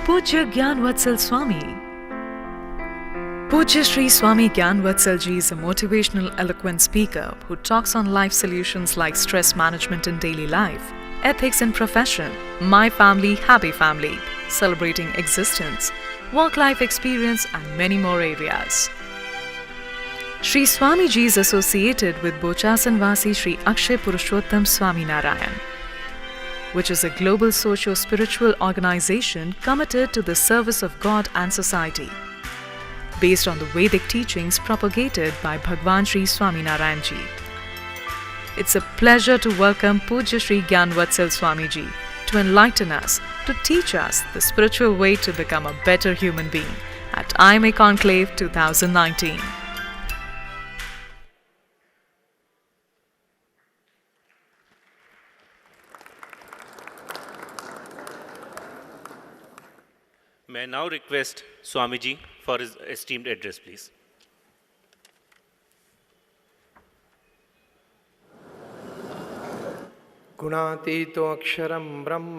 Pujya Gnanvatsal Swami. Pujya Sri Swami Gnanvatsal Ji is a motivational, eloquent speaker who talks on life solutions like stress management in daily life, ethics in profession, my family, happy family, celebrating existence, work-life experience and many more areas. Sri Swami Ji is associated with Bochasanvasi Sri Akshar Swaminarayan, which is a global socio-spiritual organization committed to the service of God and society, based on the Vedic teachings propagated by Bhagwan Sri Swaminarayan Ji. It's a pleasure to welcome Pujya Sri Gnanvatsal Swami Ji to enlighten us, to teach us the spiritual way to become a better human being at IMA Conclave 2019. May I now request Swamiji for his esteemed address, please. गुणातीतो अक्षरं ब्रह्म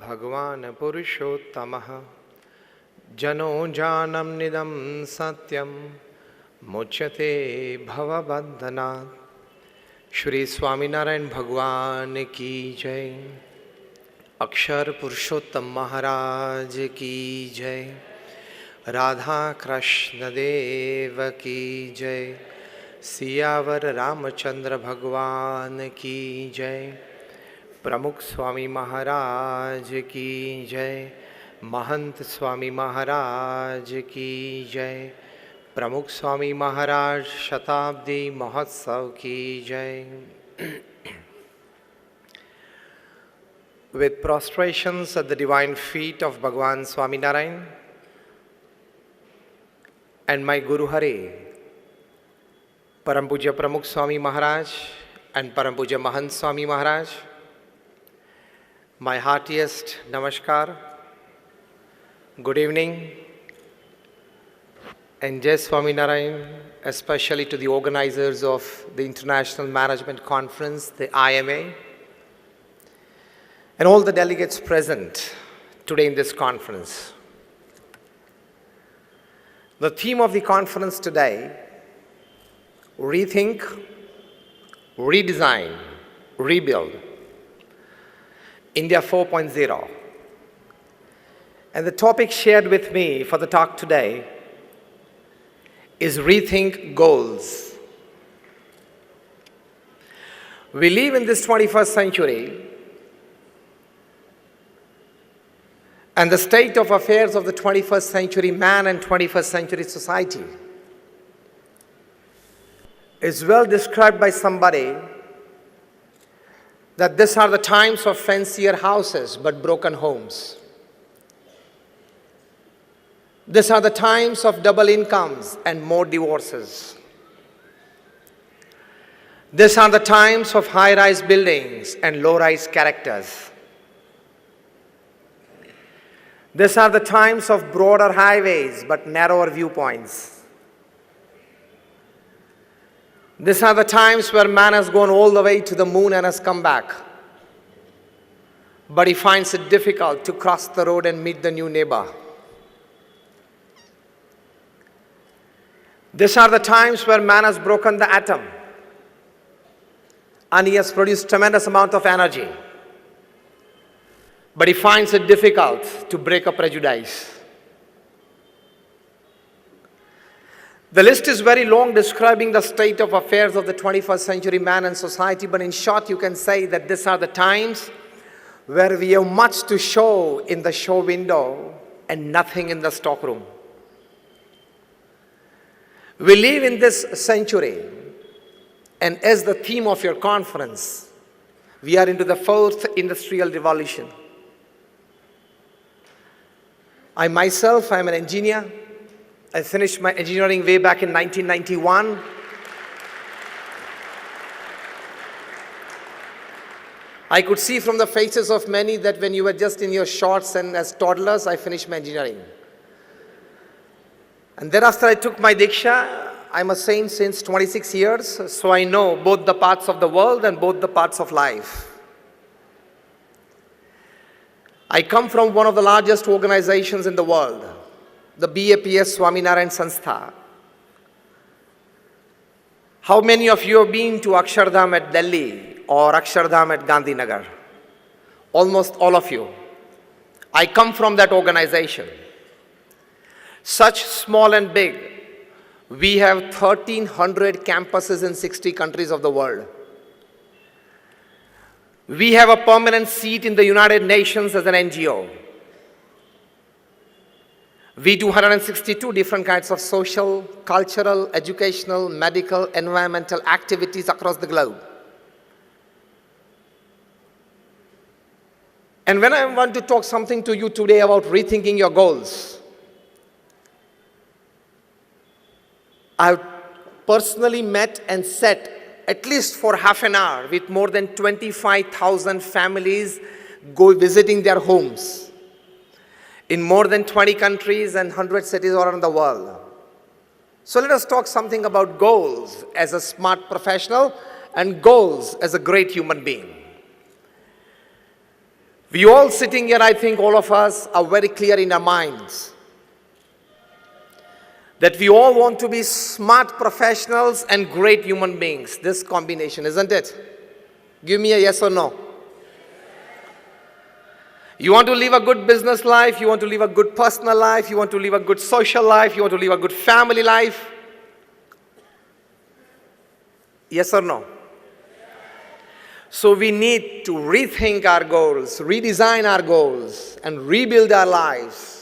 भगवान् पुरुषोत्तमः जनो जानम निदं सत्यं मुच्यते भवबन्धनात्। श्री स्वामीनारायण भगवान की जय। अक्षर पुरुषोत्तम महाराज की जय। राधा कृष्ण देव की जय। सियावर रामचंद्र भगवान की जय। प्रमुख स्वामी महाराज की जय। महंत स्वामी महाराज की जय। प्रमुख स्वामी महाराज शताब्दी महोत्सव की जय। With prostrations at the divine feet of Bhagwan Swaminarayan and my Guru Hare, Param Pujya Pramukh Swami Maharaj and Param Pujya Mahant Swami Maharaj, my heartiest namaskar, good evening, and Jai Swaminarayan, especially to the organizers of the International Management Conference, the IMA, and all the delegates present today in this conference. The theme of the conference today, rethink, redesign, rebuild, India 4.0. And the topic shared with me for the talk today is rethink goals. We live in this 21st century, and the state of affairs of the 21st century man and 21st century society is well described by somebody that these are the times of fancier houses but broken homes. These are the times of double incomes and more divorces. These are the times of high-rise buildings and low-rise characters. These are the times of broader highways but narrower viewpoints. These are the times where man has gone all the way to the moon and has come back, but he finds it difficult to cross the road and meet the new neighbor. These are the times where man has broken the atom and he has produced tremendous amount of energy, but he finds it difficult to break a prejudice. The list is very long describing the state of affairs of the 21st century man and society, but in short you can say that these are the times where we have much to show in the show window and nothing in the stockroom. We live in this century, and as the theme of your conference, we are into the fourth industrial revolution. I myself, I'm an engineer. I finished my engineering way back in 1991. I could see from the faces of many that when you were just in your shorts and as toddlers, I finished my engineering. And thereafter I took my Diksha. I'm a saint since 26 years, so I know both the parts of the world and both the parts of life. I come from one of the largest organizations in the world, the BAPS Swaminarayan Sanstha. How many of you have been to Akshardham at Delhi or Akshardham at Gandhinagar? Almost all of you. I come from that organization. Such small and big, we have 1,300 campuses in 60 countries of the world. We have a permanent seat in the United Nations as an NGO. We do 162 different kinds of social, cultural, educational, medical, environmental activities across the globe. And when I want to talk something to you today about rethinking your goals, I've personally met and sat at least for half an hour with more than 25,000 families visiting their homes in more than 20 countries and 100 cities around the world. So let us talk something about goals as a smart professional and goals as a great human being. We all sitting here, I think all of us are very clear in our minds that we all want to be smart professionals and great human beings. This combination, isn't it? Give me a yes or no. You want to live a good business life, you want to live a good personal life, you want to live a good social life, you want to live a good family life. Yes or no? So we need to rethink our goals, redesign our goals, and rebuild our lives.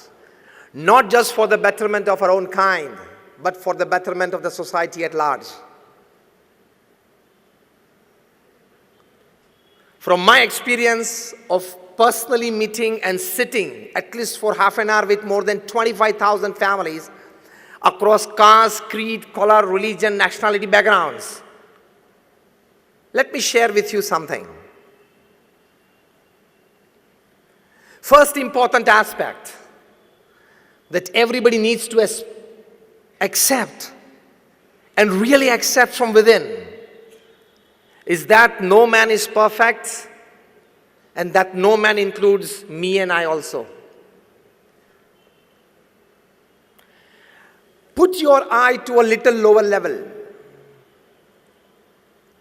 Not just for the betterment of our own kind, but for the betterment of the society at large. From my experience of personally meeting and sitting at least for half an hour with more than 25,000 families across caste, creed, color, religion, nationality backgrounds, let me share with you something. First important aspect that everybody needs to accept and really accept from within is that no man is perfect, and that no man includes me and I also. Put your eye to a little lower level,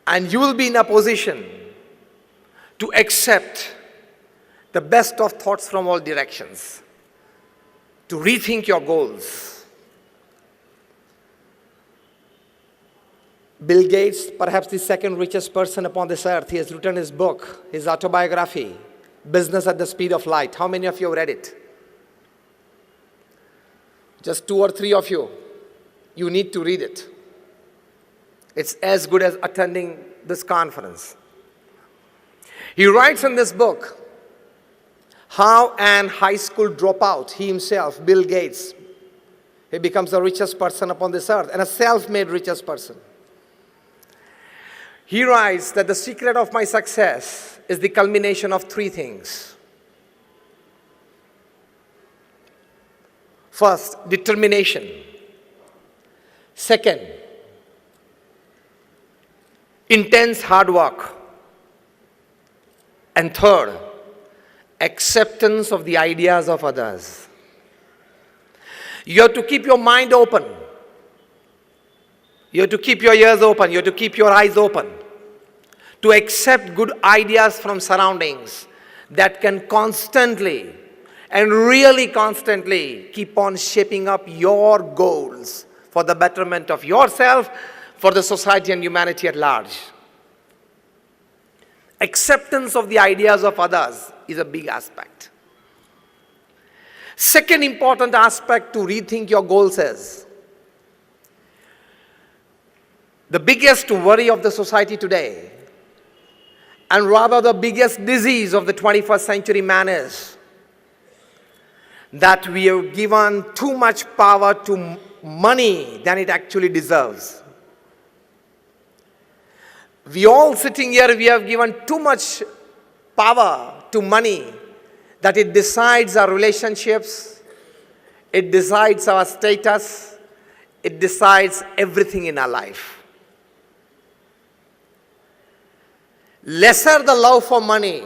and you will be in a position to accept the best of thoughts from all directions, to rethink your goals. Bill Gates, perhaps the second richest person upon this earth, he has written his book, his autobiography, Business at the Speed of Light. How many of you have read it? Just 2 or 3 of you. You need to read it. It's as good as attending this conference. He writes in this book how an high school dropout, he himself, Bill Gates, he becomes the richest person upon this earth and a self-made richest person. He writes that the secret of my success is the culmination of 3 things. First, determination. Second, intense hard work. And third, acceptance of the ideas of others. You have to keep your mind open. You have to keep your ears open. You have to keep your eyes open to accept good ideas from surroundings that can constantly and really constantly keep on shaping up your goals for the betterment of yourself, for the society and humanity at large. Acceptance of the ideas of others is a big aspect. Second important aspect to rethink your goals is the biggest worry of the society today, and rather the biggest disease of the 21st century man, is that we have given too much power to money than it actually deserves. We all sitting here, we have given too much power to money that it decides our relationships, it decides our status, it decides everything in our life. Lesser the love for money,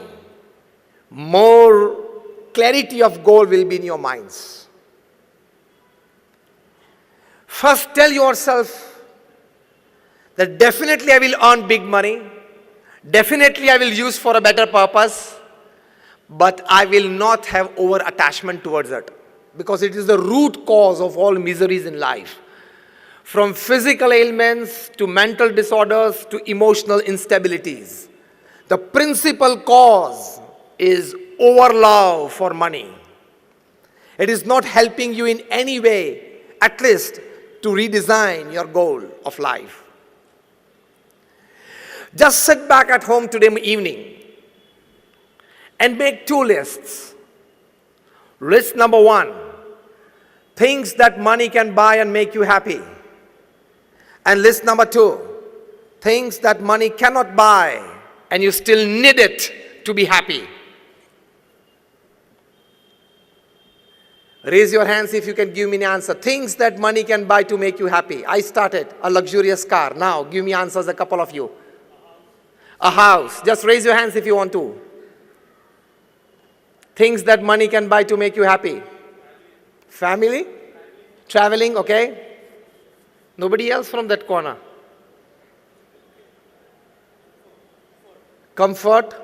more clarity of goal will be in your minds. First, tell yourself that definitely I will earn big money, definitely I will use for a better purpose, but I will not have over-attachment towards it, because it is the root cause of all miseries in life. From physical ailments to mental disorders to emotional instabilities. The principal cause is overlove for money. It is not helping you in any way, at least to redesign your goal of life. Just sit back at home today evening and make two lists. List number 1, things that money can buy and make you happy. And list number 2, things that money cannot buy and you still need it to be happy. Raise your hands if you can give me an answer. Things that money can buy to make you happy. I started a luxurious car. Now give me answers, a couple of you. A house. Just raise your hands if you want to. Things that money can buy to make you happy. Family? Traveling, okay? Nobody else from that corner. Comfort?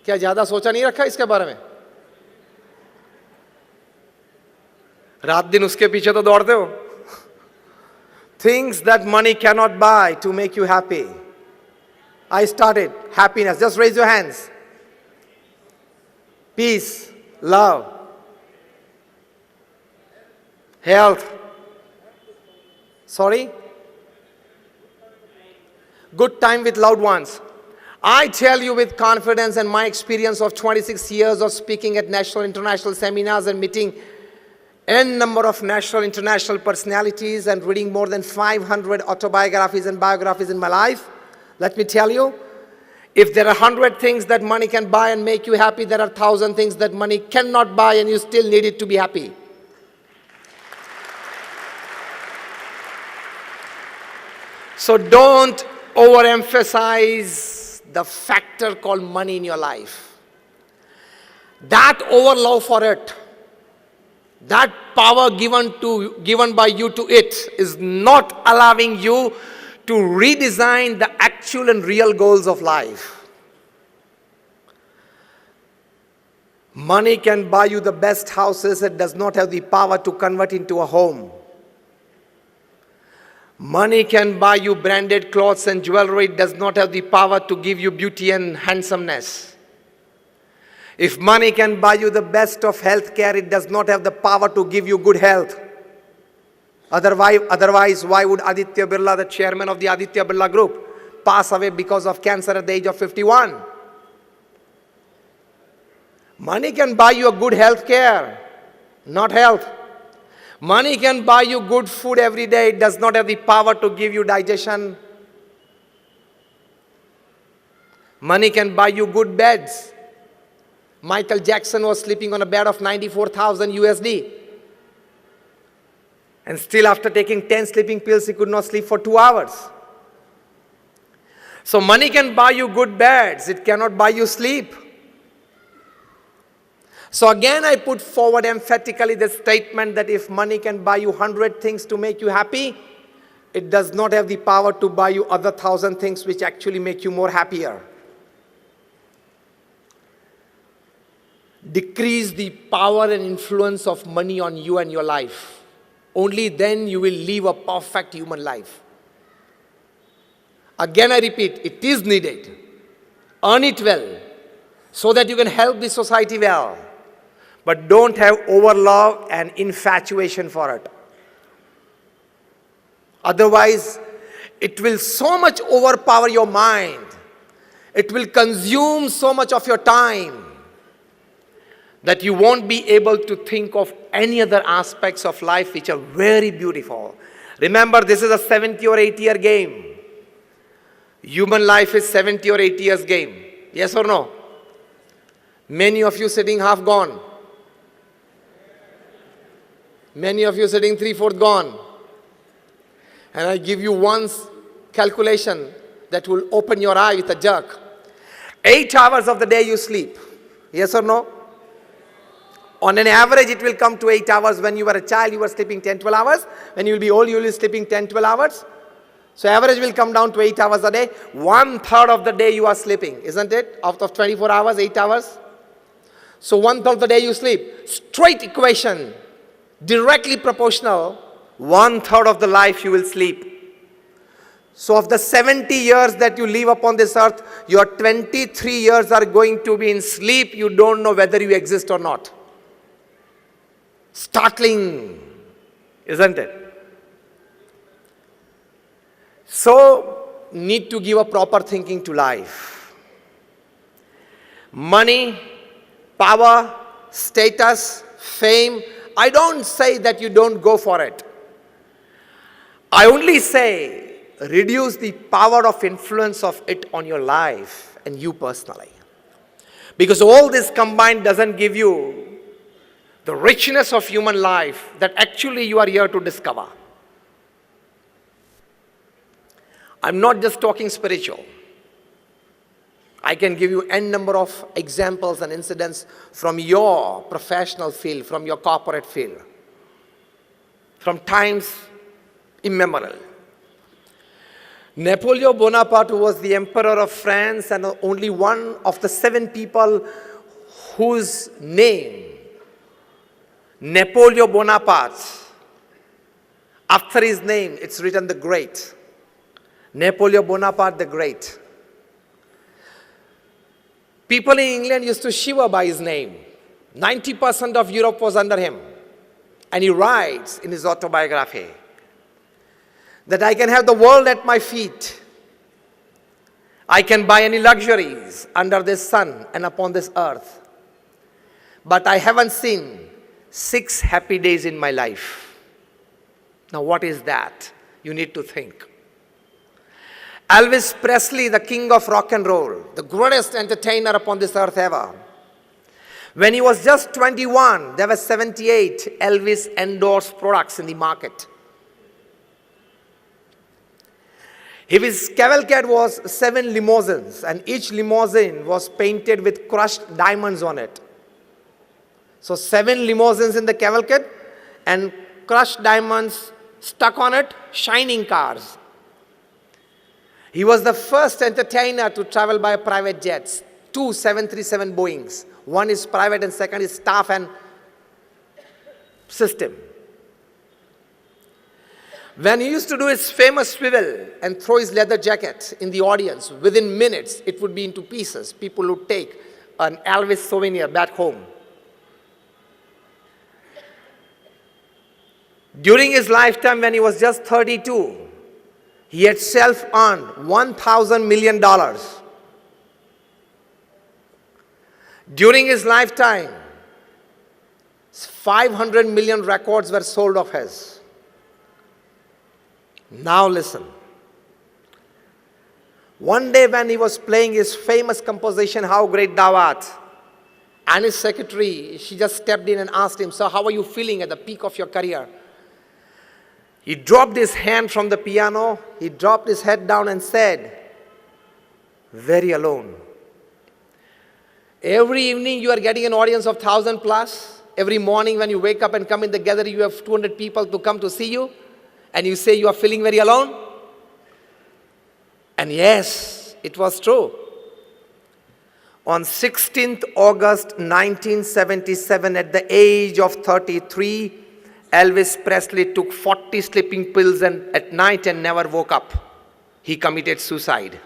क्या ज़्यादा सोचा नहीं रखा इसके बारे में? रात दिन उसके पीछे तो दौड़ते हो. Things that money cannot buy to make you happy. I started. Happiness. Just raise your hands. Peace, love, health. Sorry? Good time with loved ones. I tell you with confidence and my experience of 26 years of speaking at national, international seminars and meeting n number of national, international personalities and reading more than 500 autobiographies and biographies in my life. Let me tell you, if there are 100 things that money can buy and make you happy, there are 1,000 things that money cannot buy and you still need it to be happy. So don't overemphasize the factor called money in your life. That overlove for it, that power given by you to it is not allowing you to redesign the actual and real goals of life. Money can buy you the best houses, it does not have the power to convert into a home. Money can buy you branded clothes and jewelry, it does not have the power to give you beauty and handsomeness. If money can buy you the best of health care, it does not have the power to give you good health. Otherwise, why would Aditya Birla, the chairman of the Aditya Birla Group, pass away because of cancer at the age of 51? Money can buy you a good health care, not health. Money can buy you good food every day. It does not have the power to give you digestion. Money can buy you good beds. Michael Jackson was sleeping on a bed of 94,000 USD. And still after taking 10 sleeping pills, he could not sleep for 2 hours. So money can buy you good beds. It cannot buy you sleep. So again, I put forward emphatically the statement that if money can buy you 100 things to make you happy, it does not have the power to buy you other 1,000 things which actually make you more happier. Decrease the power and influence of money on you and your life. Only then you will live a perfect human life. Again, I repeat, it is needed. Earn it well so that you can help the society well. But don't have overlove and infatuation for it. Otherwise, it will so much overpower your mind. It will consume so much of your time that you won't be able to think of any other aspects of life which are very beautiful. Remember, this is a 70 or 80 year game. Human life is 70 or 80 years game. Yes or no? Many of you sitting half gone. Many of you sitting 3/4 gone. And I give you one calculation that will open your eye with a jerk. 8 hours of the day you sleep. Yes or no? On an average, it will come to 8 hours. When you were a child, you were sleeping 10, 12 hours. When you will be old, you will be sleeping 10, 12 hours. So average will come down to 8 hours a day. 1/3 of the day you are sleeping, isn't it? Out of 24 hours, 8 hours. So 1/3 of the day you sleep. Straight equation, directly proportional. 1/3 of the life you will sleep. So of the 70 years that you live upon this earth, your 23 years are going to be in sleep. You don't know whether you exist or not. Startling, isn't it? So, need to give a proper thinking to life. Money, power, status, fame. I don't say that you don't go for it. I only say reduce the power of influence of it on your life and you personally. Because all this combined doesn't give you the richness of human life that actually you are here to discover. I'm not just talking spiritual. I can give you n number of examples and incidents from your professional field, from your corporate field, from times immemorial. Napoleon Bonaparte, who was the emperor of France and only one of the 7 people whose name, Napoleon Bonaparte, after his name, it's written the Great. Napoleon Bonaparte the Great. People in England used to shiver by his name. 90% of Europe was under him. And he writes in his autobiography that I can have the world at my feet. I can buy any luxuries under this sun and upon this earth. But I haven't seen 6 happy days in my life. Now what is that? You need to think. Elvis Presley, the king of rock and roll, the greatest entertainer upon this earth ever. When he was just 21, there were 78 Elvis endorsed products in the market. His cavalcade was 7 limousines, and each limousine was painted with crushed diamonds on it. So 7 limousines in the cavalcade and crushed diamonds stuck on it, shining cars. He was the first entertainer to travel by private jets, 2 737 Boeings. One is private and second is staff and system. When he used to do his famous swivel and throw his leather jacket in the audience, within minutes it would be into pieces. People would take an Elvis souvenir back home. During his lifetime, when he was just 32, he had self-earned $1,000 million. During his lifetime, 500 million records were sold of his. Now listen. One day when he was playing his famous composition, How Great Thou Art, and his secretary, she just stepped in and asked him, "Sir, how are you feeling at the peak of your career?" He dropped his hand from the piano, he dropped his head down and said, "Very alone." Every evening you are getting an audience of 1,000 plus. Every morning when you wake up and come in the gathering, you have 200 people to come to see you. And you say you are feeling very alone? And yes, it was true. On 16th August 1977, at the age of 33, Elvis Presley took 40 sleeping pills at night and never woke up. He committed suicide.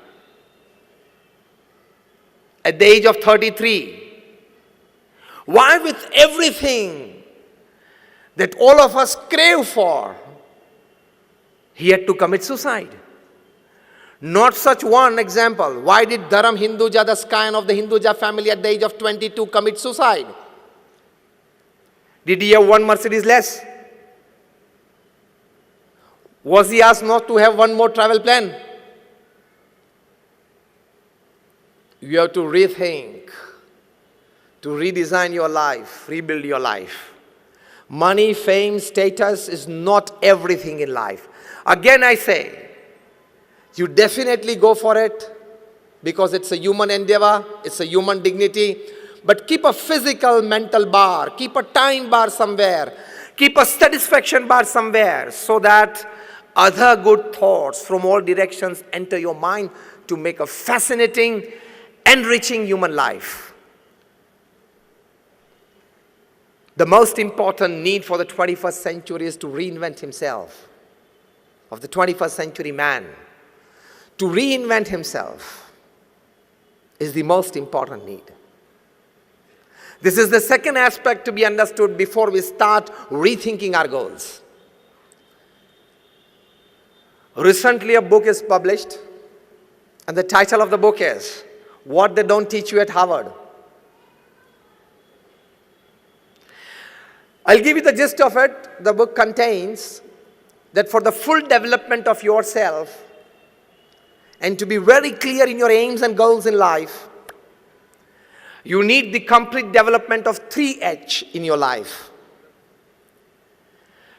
At the age of 33. Why, with everything that all of us crave for, he had to commit suicide? Not such one example. Why did Dharam Hinduja, the scion of the Hinduja family, at the age of 22 commit suicide? Did he have one Mercedes less? Was he asked not to have one more travel plan? You have to rethink, to redesign your life, rebuild your life. Money, fame, status is not everything in life. Again I say, you definitely go for it because it's a human endeavor, it's a human dignity. but keep a physical mental bar, keep a time bar somewhere, keep a satisfaction bar somewhere, so that other good thoughts from all directions enter your mind to make a fascinating, enriching human life. The most important need for the 21st century is to reinvent himself, of the 21st century man. To reinvent himself is the most important need. This is the second aspect to be understood before we start rethinking our goals. Recently, a book is published, and the title of the book is What They Don't Teach You at Harvard. I'll give you the gist of it. The book contains that for the full development of yourself and to be very clear in your aims and goals in life, you need the complete development of 3 H in your life.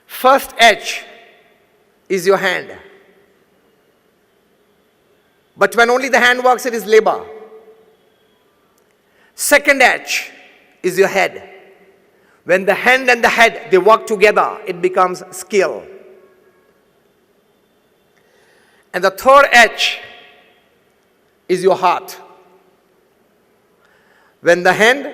First H is your hand. But when only the hand works, it is labor. Second H is your head. When the hand and the head, they work together, it becomes skill. And the third H is your heart. When the hand,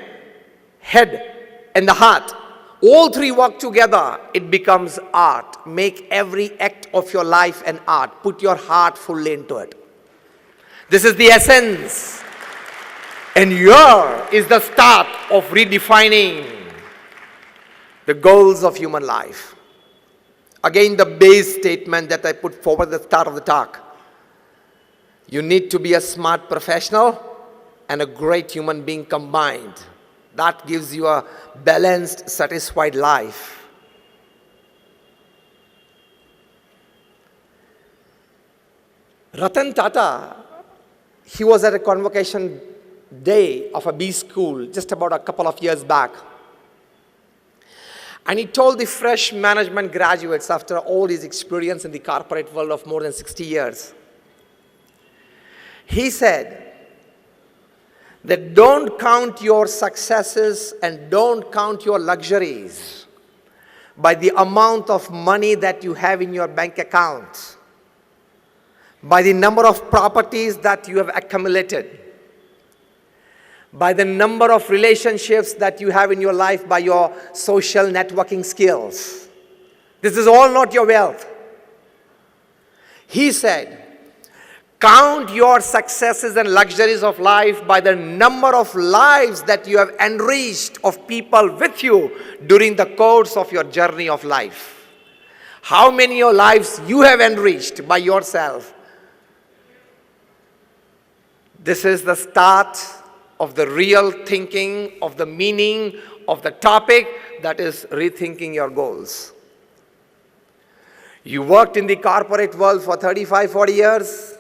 head, and the heart, all 3 work together, it becomes art. Make every act of your life an art. Put your heart fully into it. This is the essence. And here is the start of redefining the goals of human life. Again, the base statement that I put forward at the start of the talk. You need to be a smart professional and a great human being combined. That gives you a balanced, satisfied life. Ratan Tata, he was at a convocation day of a B school just about a couple of years back. And he told the fresh management graduates, after all his experience in the corporate world of more than 60 years, he said that don't count your successes and don't count your luxuries by the amount of money that you have in your bank account, by the number of properties that you have accumulated, by the number of relationships that you have in your life, by your social networking skills. This is all not your wealth. He said, count your successes and luxuries of life by the number of lives that you have enriched of people with you during the course of your journey of life. How many of lives you have enriched by yourself. This is the start of the real thinking, of the meaning, of the topic, that is rethinking your goals. You worked in the corporate world for 35, 40 years.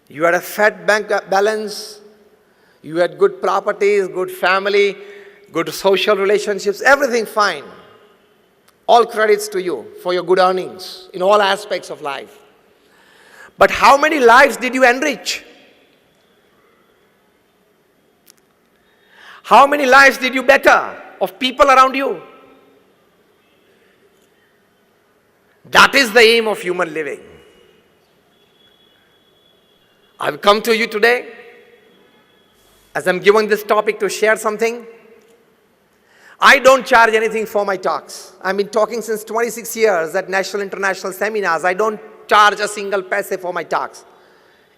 You had a fat bank balance. You had good properties, good family, good social relationships, everything fine. All credits to you for your good earnings in all aspects of life. But how many lives did you enrich? How many lives did you better of people around you? That is the aim of human living. I've come to you today as I'm given this topic to share something. I don't charge anything for my talks. I've been talking since 26 years at national, international seminars. I don't charge a single paise for my talks.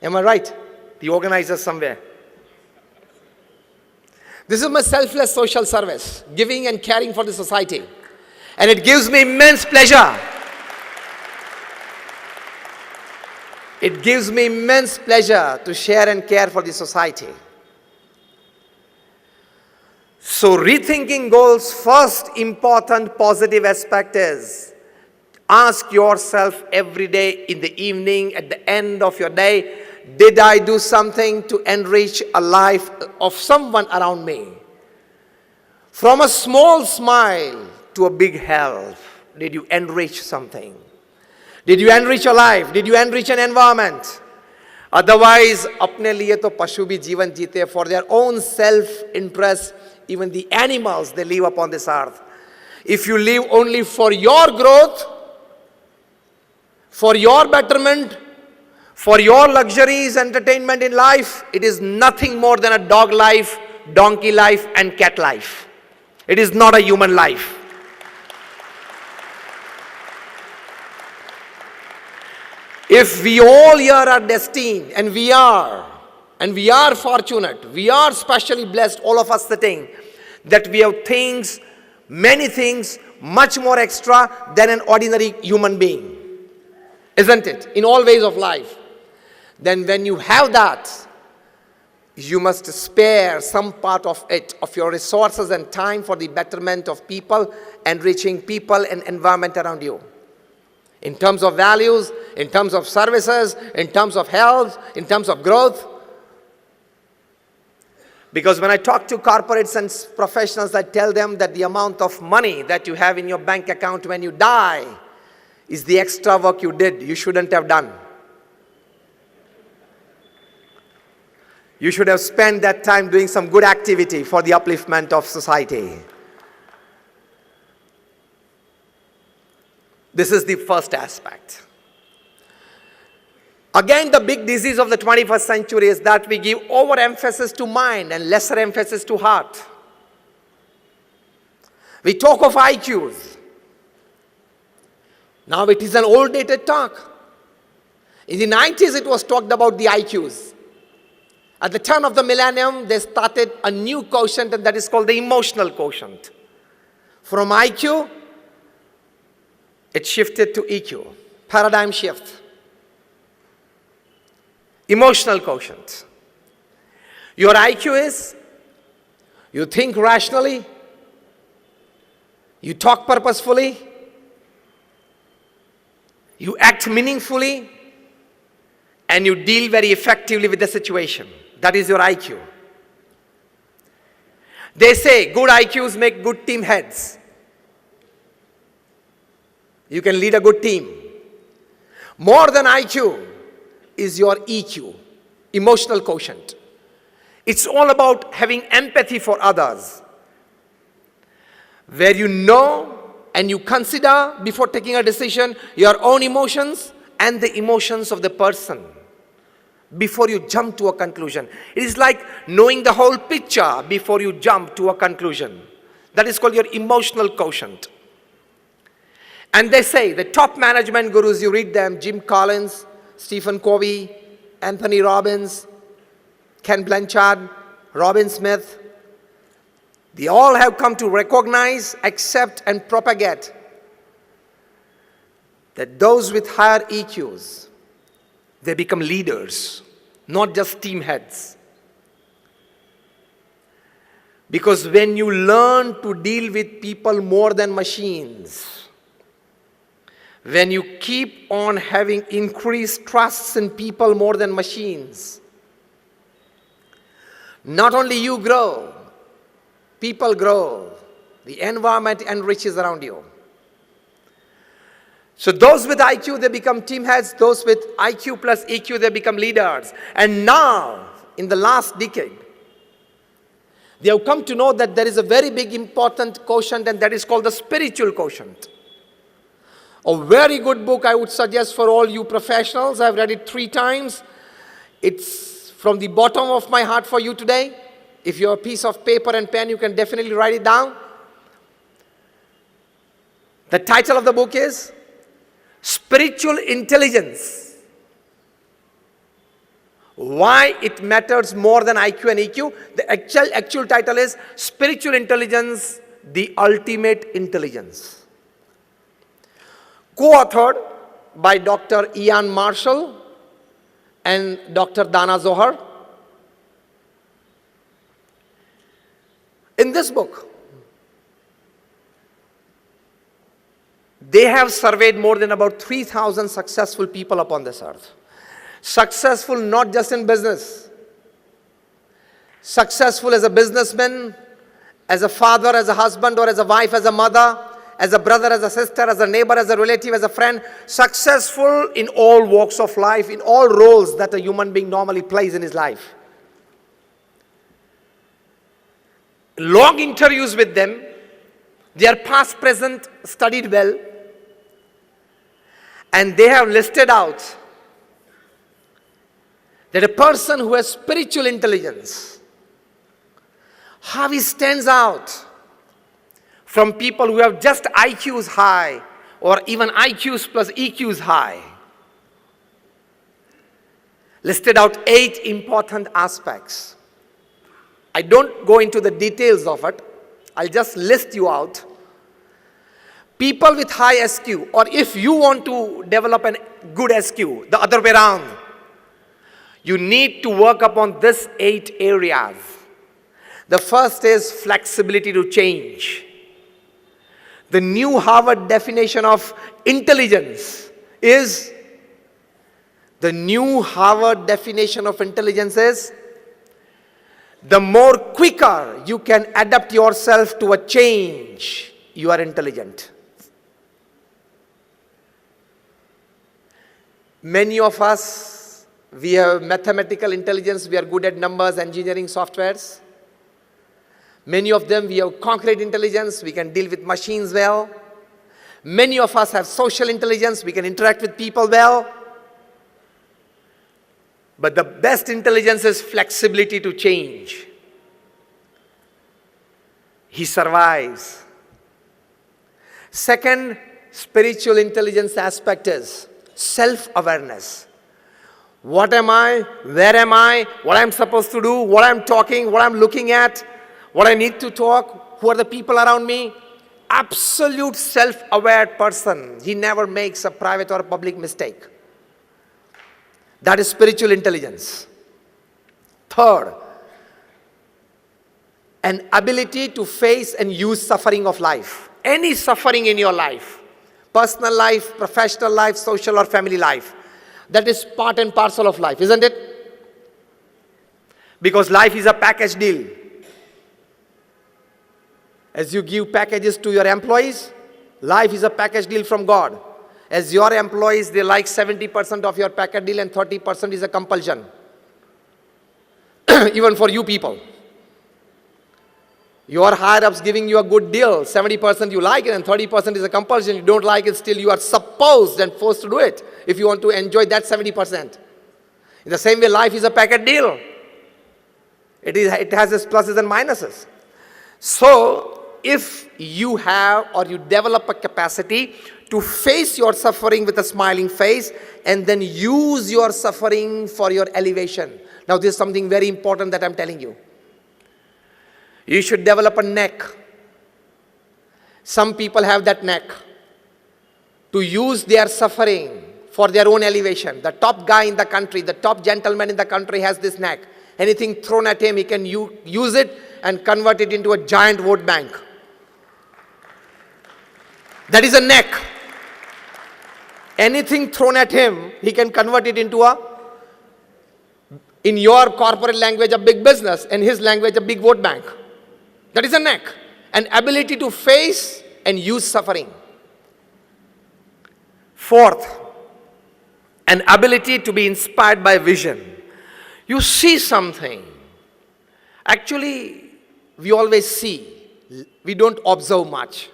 Am I right? The organizers somewhere. This is my selfless social service, giving and caring for the society. And it gives me immense pleasure. It gives me immense pleasure to share and care for the society. So rethinking goals, first important positive aspect is ask yourself every day in the evening, at the end of your day, did I do something to enrich a life of someone around me? From a small smile to a big help, did you enrich something? Did you enrich your life? Did you enrich an environment? Otherwise, अपने लिए तो पशु भी जीवन जीते, for their own self-interest, even the animals, they live upon this earth. If you live only for your growth, for your betterment, for your luxuries, entertainment in life, it is nothing more than a dog life, donkey life, and cat life. It is not a human life. If we all here are destined, and we are fortunate, we are specially blessed, all of us sitting, that we have things, many things, much more extra than an ordinary human being. Isn't it? In all ways of life. Then when you have that, you must spare some part of it, of your resources and time for the betterment of people, enriching people and environment around you. In terms of values, in terms of services, in terms of health, in terms of growth. Because when I talk to corporates and professionals, I tell them that the amount of money that you have in your bank account when you die is the extra work you did, you shouldn't have done. You should have spent that time doing some good activity for the upliftment of society. This is the first aspect. Again, the big disease of the 21st century is that we give overemphasis to mind and lesser emphasis to heart. We talk of IQs. Now it is an old dated talk. In the 90s it was talked about the IQs. At the turn of the millennium, they started a new quotient, and that is called the emotional quotient. From IQ, it shifted to EQ. Paradigm shift. Emotional quotient. Your IQ is, you think rationally, you talk purposefully, you act meaningfully, and you deal very effectively with the situation. That is your IQ. They say good IQs make good team heads. You can lead a good team. More than IQ is your EQ, emotional quotient. It's all about having empathy for others, where you know and you consider before taking a decision your own emotions and the emotions of the person before you jump to a conclusion. It is like knowing the whole picture before you jump to a conclusion. That is called your emotional quotient. And they say, the top management gurus, you read them, Jim Collins, Stephen Covey, Anthony Robbins, Ken Blanchard, Robin Smith, they all have come to recognize, accept, and propagate that those with higher EQs, they become leaders, not just team heads. Because when you learn to deal with people more than machines, when you keep on having increased trusts in people more than machines, not only you grow, people grow, the environment enriches around you. So those with IQ, they become team heads. Those with IQ plus EQ, they become leaders. And now, in the last decade, they have come to know that there is a very big important quotient, and that is called the spiritual quotient. A very good book I would suggest for all you professionals. I've read it 3 times. It's from the bottom of my heart for you today. If you have a piece of paper and pen, you can definitely write it down. The title of the book is Spiritual Intelligence. Why it matters more than IQ and EQ. The actual title is Spiritual Intelligence, the Ultimate Intelligence. Co-authored by Dr. Ian Marshall and Dr. Dana Zohar. In this book, they have surveyed more than about 3,000 successful people upon this earth. Successful not just in business, successful as a businessman, as a father, as a husband, or as a wife, as a mother, as a brother, as a sister, as a neighbor, as a relative, as a friend, successful in all walks of life, in all roles that a human being normally plays in his life. Long interviews with them, their past, present, studied well, and they have listed out that a person who has spiritual intelligence, how he stands out from people who have just IQs high or even IQs plus EQs high. Listed out 8 important aspects. I don't go into the details of it. I'll just list you out. People with high SQ, or if you want to develop a good SQ, the other way around, you need to work upon these 8 areas. The first is flexibility to change. The new Harvard definition of intelligence is, the more quicker you can adapt yourself to a change, you are intelligent. Many of us, we have mathematical intelligence, we are good at numbers, engineering, softwares. Many of them, we have concrete intelligence, we can deal with machines well. Many of us have social intelligence, we can interact with people well. But the best intelligence is flexibility to change. He survives. Second, spiritual intelligence aspect is self-awareness. What am I? Where am I? What I'm supposed to do? What I'm talking? What I'm looking at? What I need to talk? Who are the people around me? Absolute self-aware person. He never makes a private or a public mistake. That is spiritual intelligence. Third, an ability to face and use suffering of life. Any suffering in your life, personal life, professional life, social or family life, that is part and parcel of life, isn't it? Because life is a package deal. As you give packages to your employees, life is a package deal from God. As your employees, they like 70% of your package deal and 30% is a compulsion. Even for you people. Your higher-ups giving you a good deal, 70% you like it and 30% is a compulsion. You don't like it, still you are supposed and forced to do it if you want to enjoy that 70%. In the same way, life is a package deal. It has its pluses and minuses. So, if you have or you develop a capacity to face your suffering with a smiling face and then use your suffering for your elevation. Now, this is something very important that I'm telling you. You should develop a neck. Some people have that neck to use their suffering for their own elevation. The top guy in the country, the top gentleman in the country has this neck. Anything thrown at him, he can use it and convert it into a giant vote bank. That is a neck. Anything thrown at him, he can convert it into in your corporate language, a big business, and his language, a big vote bank. That is a neck. An ability to face and use suffering. Fourth, an ability to be inspired by vision. You see something. Actually, we always see. We don't observe much.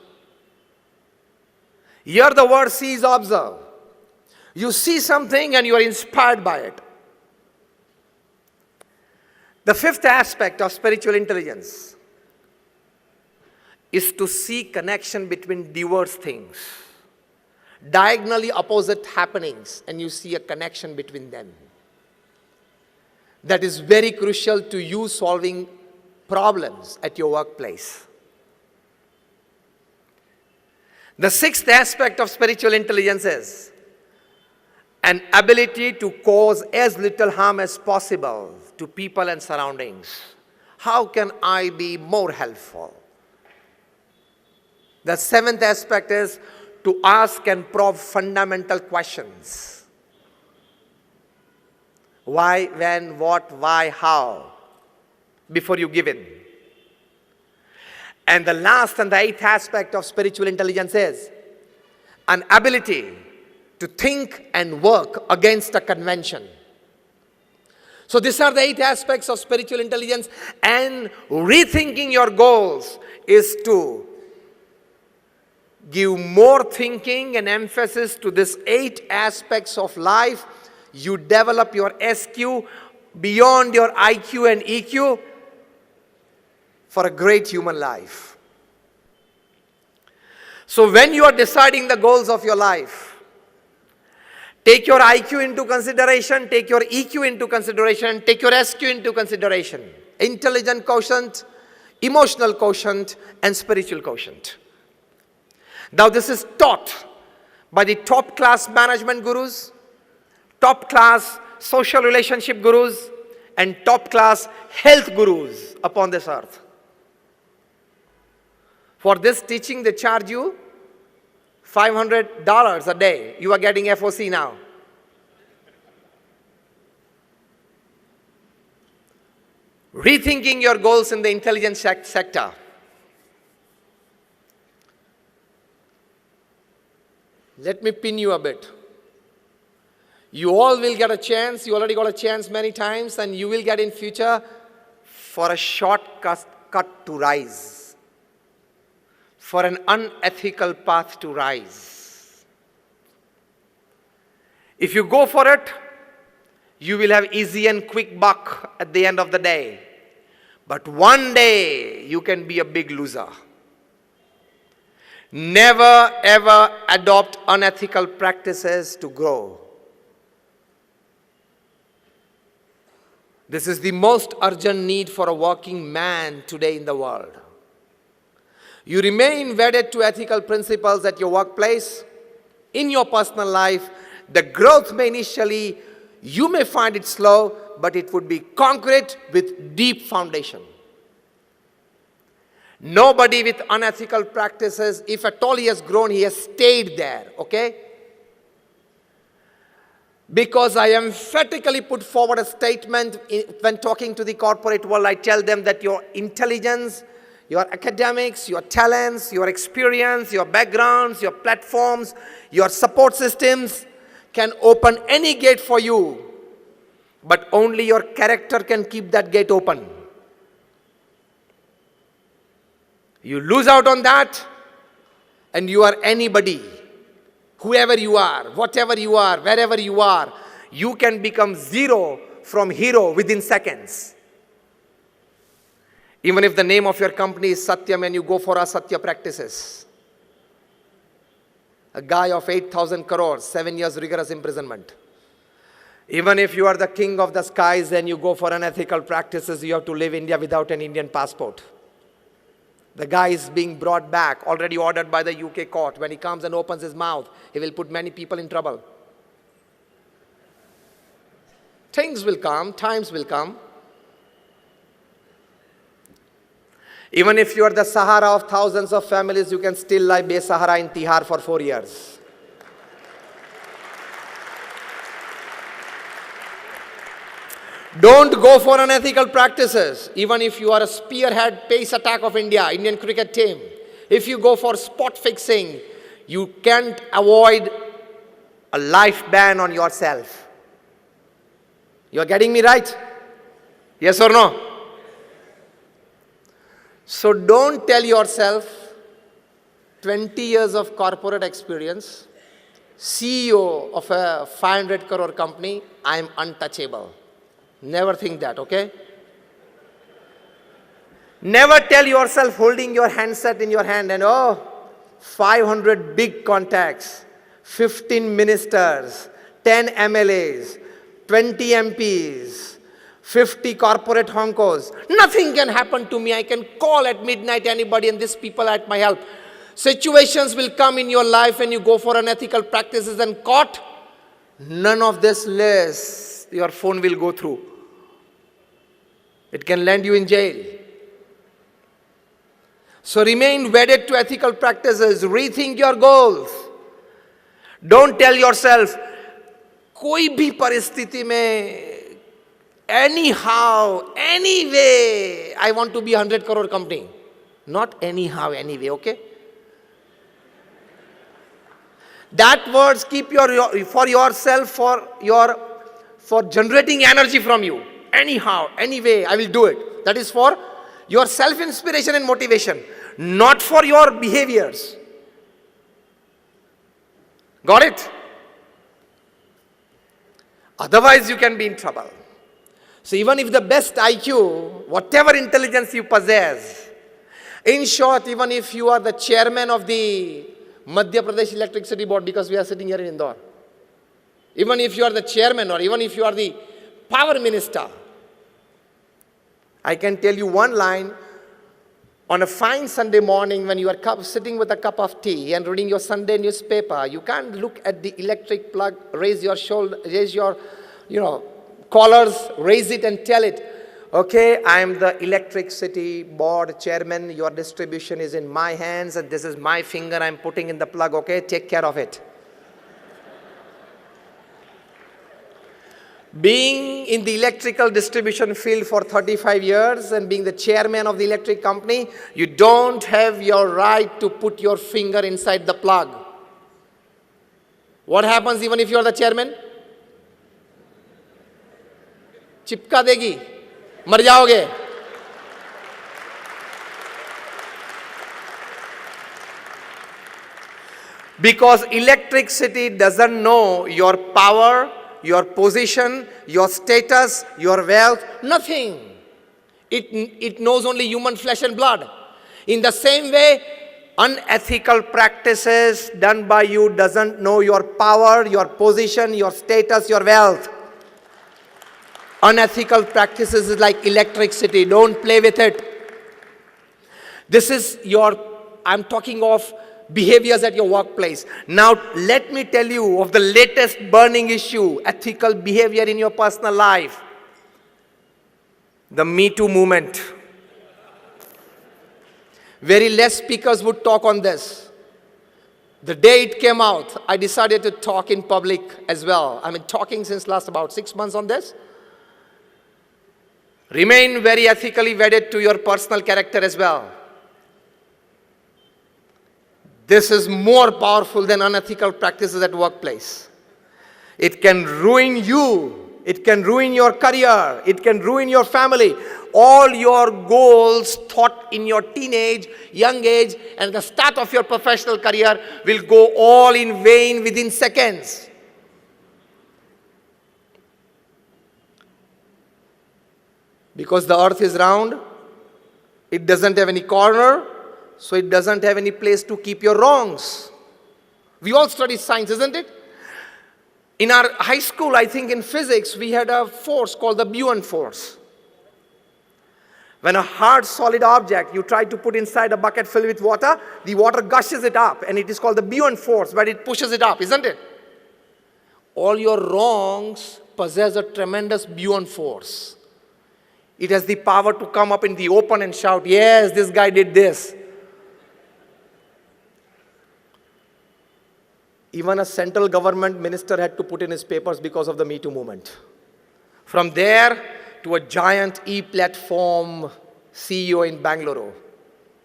Here the word see is observe. You see something and you are inspired by it. The fifth aspect of spiritual intelligence is to see connection between diverse things. Diagonally opposite happenings, and you see a connection between them. That is very crucial to you solving problems at your workplace. The sixth aspect of spiritual intelligence is an ability to cause as little harm as possible to people and surroundings. How can I be more helpful? The seventh aspect is to ask and probe fundamental questions. Why, when, what, why, how, before you give in. And the last and the eighth aspect of spiritual intelligence is an ability to think and work against a convention. So these are the 8 aspects of spiritual intelligence, and rethinking your goals is to give more thinking and emphasis to these 8 aspects of life. You develop your SQ beyond your IQ and EQ for a great human life. So when you are deciding the goals of your life, take your IQ into consideration, take your EQ into consideration, take your SQ into consideration. Intelligent quotient, emotional quotient, and spiritual quotient. Now this is taught by the top class management gurus, top class social relationship gurus, and top class health gurus upon this earth. For this teaching, they charge you $500 a day. You are getting FOC now. Rethinking your goals in the intelligence sector. Let me pin you a bit. You all will get a chance. You already got a chance many times, and you will get in future for a shortcut to rise, for an unethical path to rise. If you go for it, you will have easy and quick buck at the end of the day. But one day, you can be a big loser. Never ever adopt unethical practices to grow. This is the most urgent need for a working man today in the world. You remain wedded to ethical principles at your workplace, in your personal life. The growth may initially, you may find it slow, but it would be concrete with deep foundation. Nobody with unethical practices, if at all he has grown, he has stayed there, okay? Because I emphatically put forward a statement when talking to the corporate world. I tell them that your intelligence, your academics, your talents, your experience, your backgrounds, your platforms, your support systems can open any gate for you, but only your character can keep that gate open. You lose out on that, and you are anybody. Whoever you are, whatever you are, wherever you are, you can become zero from hero within seconds. Even if the name of your company is Satyam and you go for Asatya practices. A guy of 8,000 crores, 7 years rigorous imprisonment. Even if you are the king of the skies and you go for unethical practices, you have to leave India without an Indian passport. The guy is being brought back, already ordered by the UK court. When he comes and opens his mouth, he will put many people in trouble. Things will come, times will come. Even if you are the Sahara of thousands of families, you can still lie Be-Sahara in Tihar for 4 years. Don't go for unethical practices. Even if you are a spearhead pace attack of India, Indian cricket team, if you go for spot fixing, you can't avoid a life ban on yourself. You are getting me right? Yes or no? So don't tell yourself 20 years of corporate experience, CEO of a 500 crore company, I am untouchable. Never think that, okay? Never tell yourself holding your handset in your hand and 500 big contacts, 15 ministers, 10 MLAs, 20 MPs, 50 corporate honkos. Nothing can happen to me. I can call at midnight anybody and these people are at my help. Situations will come in your life and you go for unethical practices and caught. None of this list your phone will go through. It can land you in jail. So remain wedded to ethical practices. Rethink your goals. Don't tell yourself, koi bhi paristhiti mein, anyhow, anyway, I want to be 100 crore company. Not anyhow, anyway, okay? That words keep for yourself, for generating energy from you. Anyhow, anyway, I will do it. That is for your self-inspiration and motivation, not for your behaviors. Got it? Otherwise, you can be in trouble. So even if the best IQ, whatever intelligence you possess, in short, even if you are the chairman of the Madhya Pradesh Electricity Board, because we are sitting here in Indore, even if you are the chairman or even if you are the power minister, I can tell you one line. On a fine Sunday morning when you are sitting with a cup of tea and reading your Sunday newspaper, you can't look at the electric plug, raise your shoulder, raise your, collars, raise it and tell it, okay, I am the electricity board chairman, your distribution is in my hands and this is my finger I'm putting in the plug, okay, take care of it. Being in the electrical distribution field for 35 years and being the chairman of the electric company, you don't have your right to put your finger inside the plug. What happens even if you are the chairman? चिपका देगी, मर जाओगे. Because electricity doesn't know your power, your position, your status, your wealth, nothing. It knows only human flesh and blood. In the same way, unethical practices done by you doesn't know your power, your position, your status, your wealth. Unethical practices is like electricity. Don't play with it. This is I'm talking of behaviors at your workplace. Now, let me tell you of the latest burning issue, ethical behavior in your personal life. The Me Too movement. Very less speakers would talk on this. The day it came out, I decided to talk in public as well. I've been talking since last about 6 months on this. Remain very ethically wedded to your personal character as well. This is more powerful than unethical practices at workplace. It can ruin you. It can ruin your career. It can ruin your family. All your goals thought in your teenage, young age, and the start of your professional career will go all in vain within seconds. Because the earth is round, it doesn't have any corner, so it doesn't have any place to keep your wrongs. We all study science, isn't it? In our high school, I think in physics, we had a force called the Buoyant force. When a hard, solid object you try to put inside a bucket filled with water, the water gushes it up, and it is called the Buoyant force, but it pushes it up, isn't it? All your wrongs possess a tremendous Buoyant force. It has the power to come up in the open and shout, yes, this guy did this. Even a central government minister had to put in his papers because of the Me Too movement. From there to a giant e-platform CEO in Bangalore,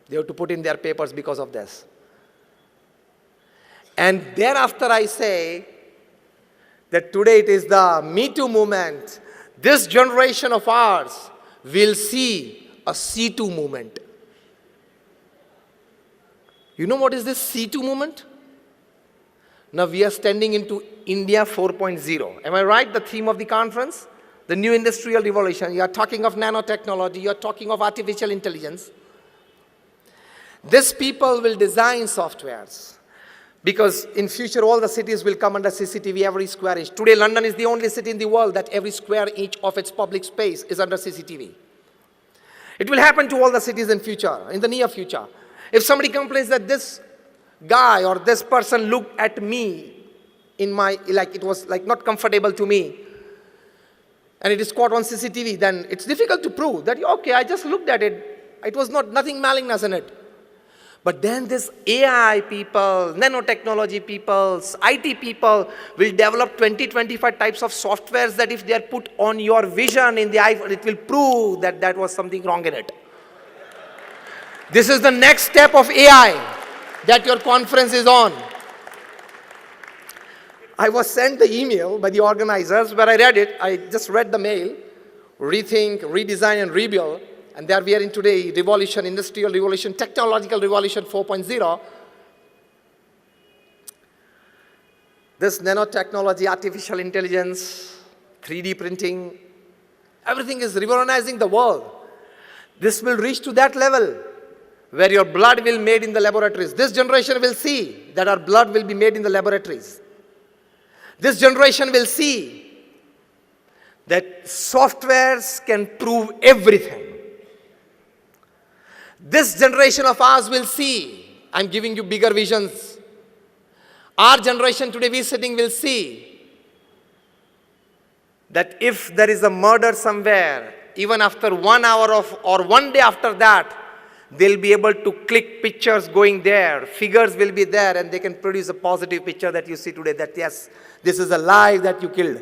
they have to put in their papers because of this. And thereafter I say that today it is the Me Too movement. This generation of ours will see a C2 movement. You know what is this C2 movement? Now we are standing into India 4.0. Am I right? The theme of the conference? The new industrial revolution. You are talking of nanotechnology. You are talking of artificial intelligence. These people will design softwares. Because in future all the cities will come under CCTV every square inch. Today London is the only city in the world that every square inch of its public space is under CCTV. It will happen to all the cities in future, in the near future. If somebody complains that this guy or this person looked at me in my, like it was like not comfortable to me, and it is caught on CCTV, then it's difficult to prove that, okay, I just looked at it. It was nothing malignous in it. But then this AI people, nanotechnology people, IT people will develop 20-25 types of softwares that if they are put on your vision in the iPhone, it will prove that there was something wrong in it. This is the next step of AI that your conference is on. I was sent the email by the organizers where I read it. I just read the mail. Rethink, redesign, and rebuild. And there we are in today, revolution, industrial revolution, technological revolution 4.0. This nanotechnology, artificial intelligence, 3D printing, everything is revolutionizing the world. This will reach to that level where your blood will be made in the laboratories. This generation will see that our blood will be made in the laboratories. This generation will see that softwares can prove everything. This generation of ours will see, I'm giving you bigger visions. Our generation today, we sitting, will see that if there is a murder somewhere, even after 1 hour or 1 day after that, they'll be able to click pictures going there, figures will be there, and they can produce a positive picture that you see today, that yes, this is a life that you killed.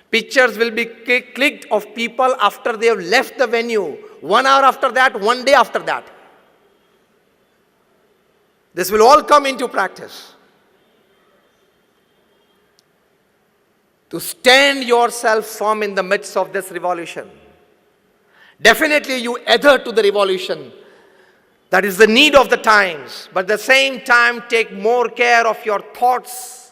Pictures will be clicked of people after they have left the venue. 1 hour after that, 1 day after that. This will all come into practice. To stand yourself firm in the midst of this revolution. Definitely you adhere to the revolution. That is the need of the times. But at the same time, take more care of your thoughts,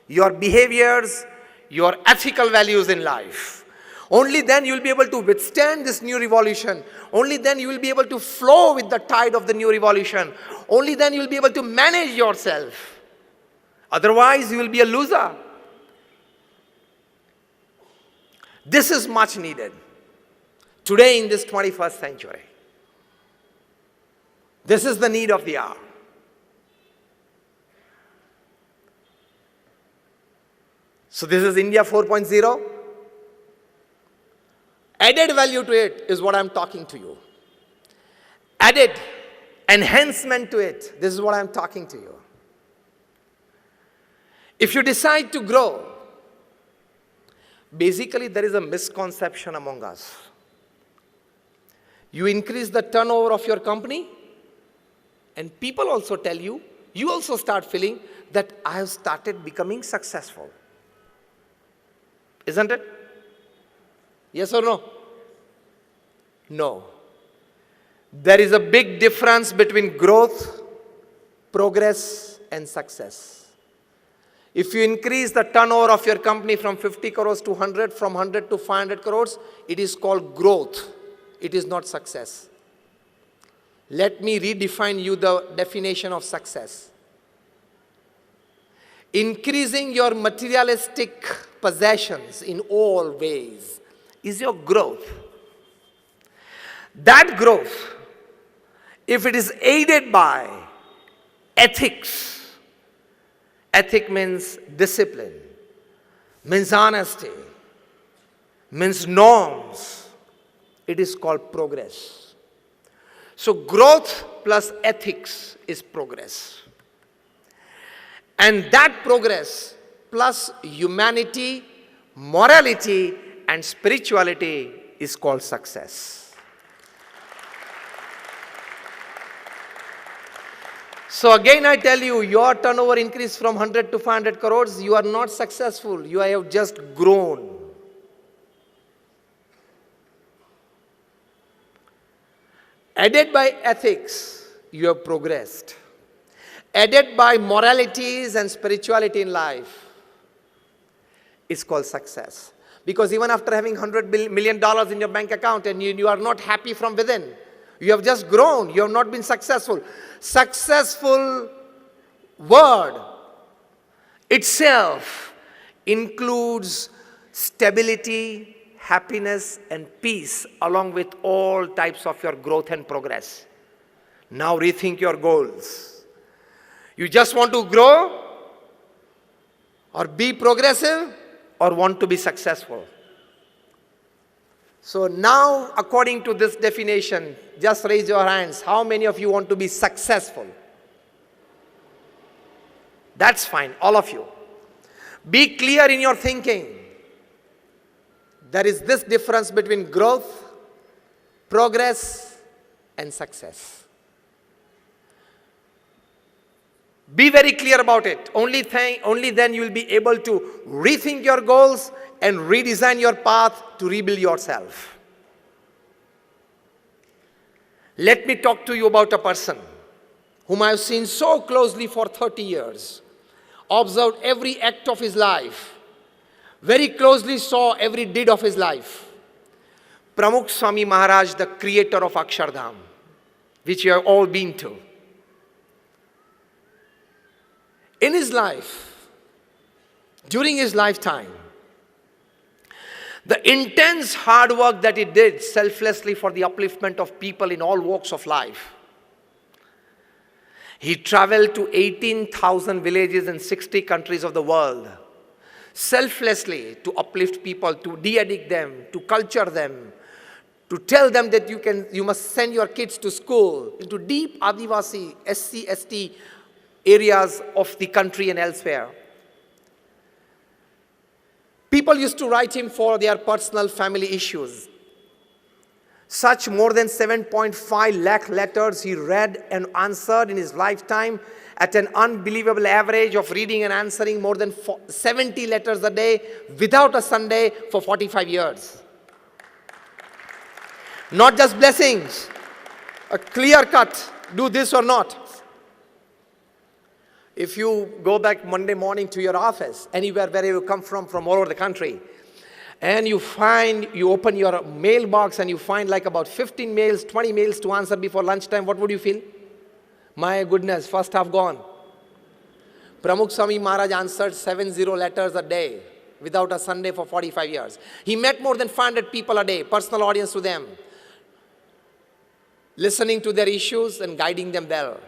your behaviors, your ethical values in life. Only then you will be able to withstand this new revolution. Only then you will be able to flow with the tide of the new revolution. Only then you will be able to manage yourself. Otherwise, you will be a loser. This is much needed today in this 21st century. This is the need of the hour. So this is India 4.0. Added value to it is what I'm talking to you. Added enhancement to it, this is what I'm talking to you. If you decide to grow, basically there is a misconception among us. You increase the turnover of your company, and people also tell you, you also start feeling that I have started becoming successful. Isn't it? Yes or no? No. There is a big difference between growth, progress, and success. If you increase the turnover of your company from 50 crores to 100, from 100 to 500 crores, it is called growth. It is not success. Let me redefine you the definition of success. Increasing your materialistic possessions in all ways is your growth. That growth, if it is aided by ethics, ethic means discipline, means honesty, means norms, it is called progress. So growth plus ethics is progress. And that progress plus humanity, morality, and spirituality is called success. So again I tell you, your turnover increased from 100 to 500 crores, you are not successful, you have just grown. Aided by ethics, you have progressed. Aided by moralities and spirituality in life, it's called success. Because even after having $100 million in your bank account and you are not happy from within, you have just grown, you have not been successful. Successful word itself includes stability, happiness, and peace along with all types of your growth and progress. Now rethink your goals. You just want to grow or be progressive or want to be successful? So now, according to this definition, just raise your hands. How many of you want to be successful? That's fine, all of you. Be clear in your thinking. There is this difference between growth, progress, and success. Be very clear about it. Only then you will be able to rethink your goals and redesign your path to rebuild yourself. Let me talk to you about a person whom I have seen so closely for 30 years, observed every act of his life, very closely saw every deed of his life. Pramukh Swami Maharaj, the creator of Akshar, which you have all been to. In his life, during his lifetime, the intense hard work that he did selflessly for the upliftment of people in all walks of life. He traveled to 18,000 villages in 60 countries of the world, selflessly to uplift people, to de-addict them, to culture them, to tell them that you must send your kids to school into deep Adivasi, SC, ST areas of the country and elsewhere. People used to write him for their personal family issues. Such more than 7.5 lakh letters he read and answered in his lifetime at an unbelievable average of reading and answering more than 70 letters a day without a Sunday for 45 years. Not just blessings, a clear cut, do this or not. If you go back Monday morning to your office, anywhere where you come from all over the country, and you open your mailbox and you find like about 15 mails, 20 mails to answer before lunchtime, what would you feel? My goodness, first half gone. Pramukh Swami Maharaj answered 70 letters a day without a Sunday for 45 years. He met more than 500 people a day, personal audience to them, listening to their issues and guiding them well.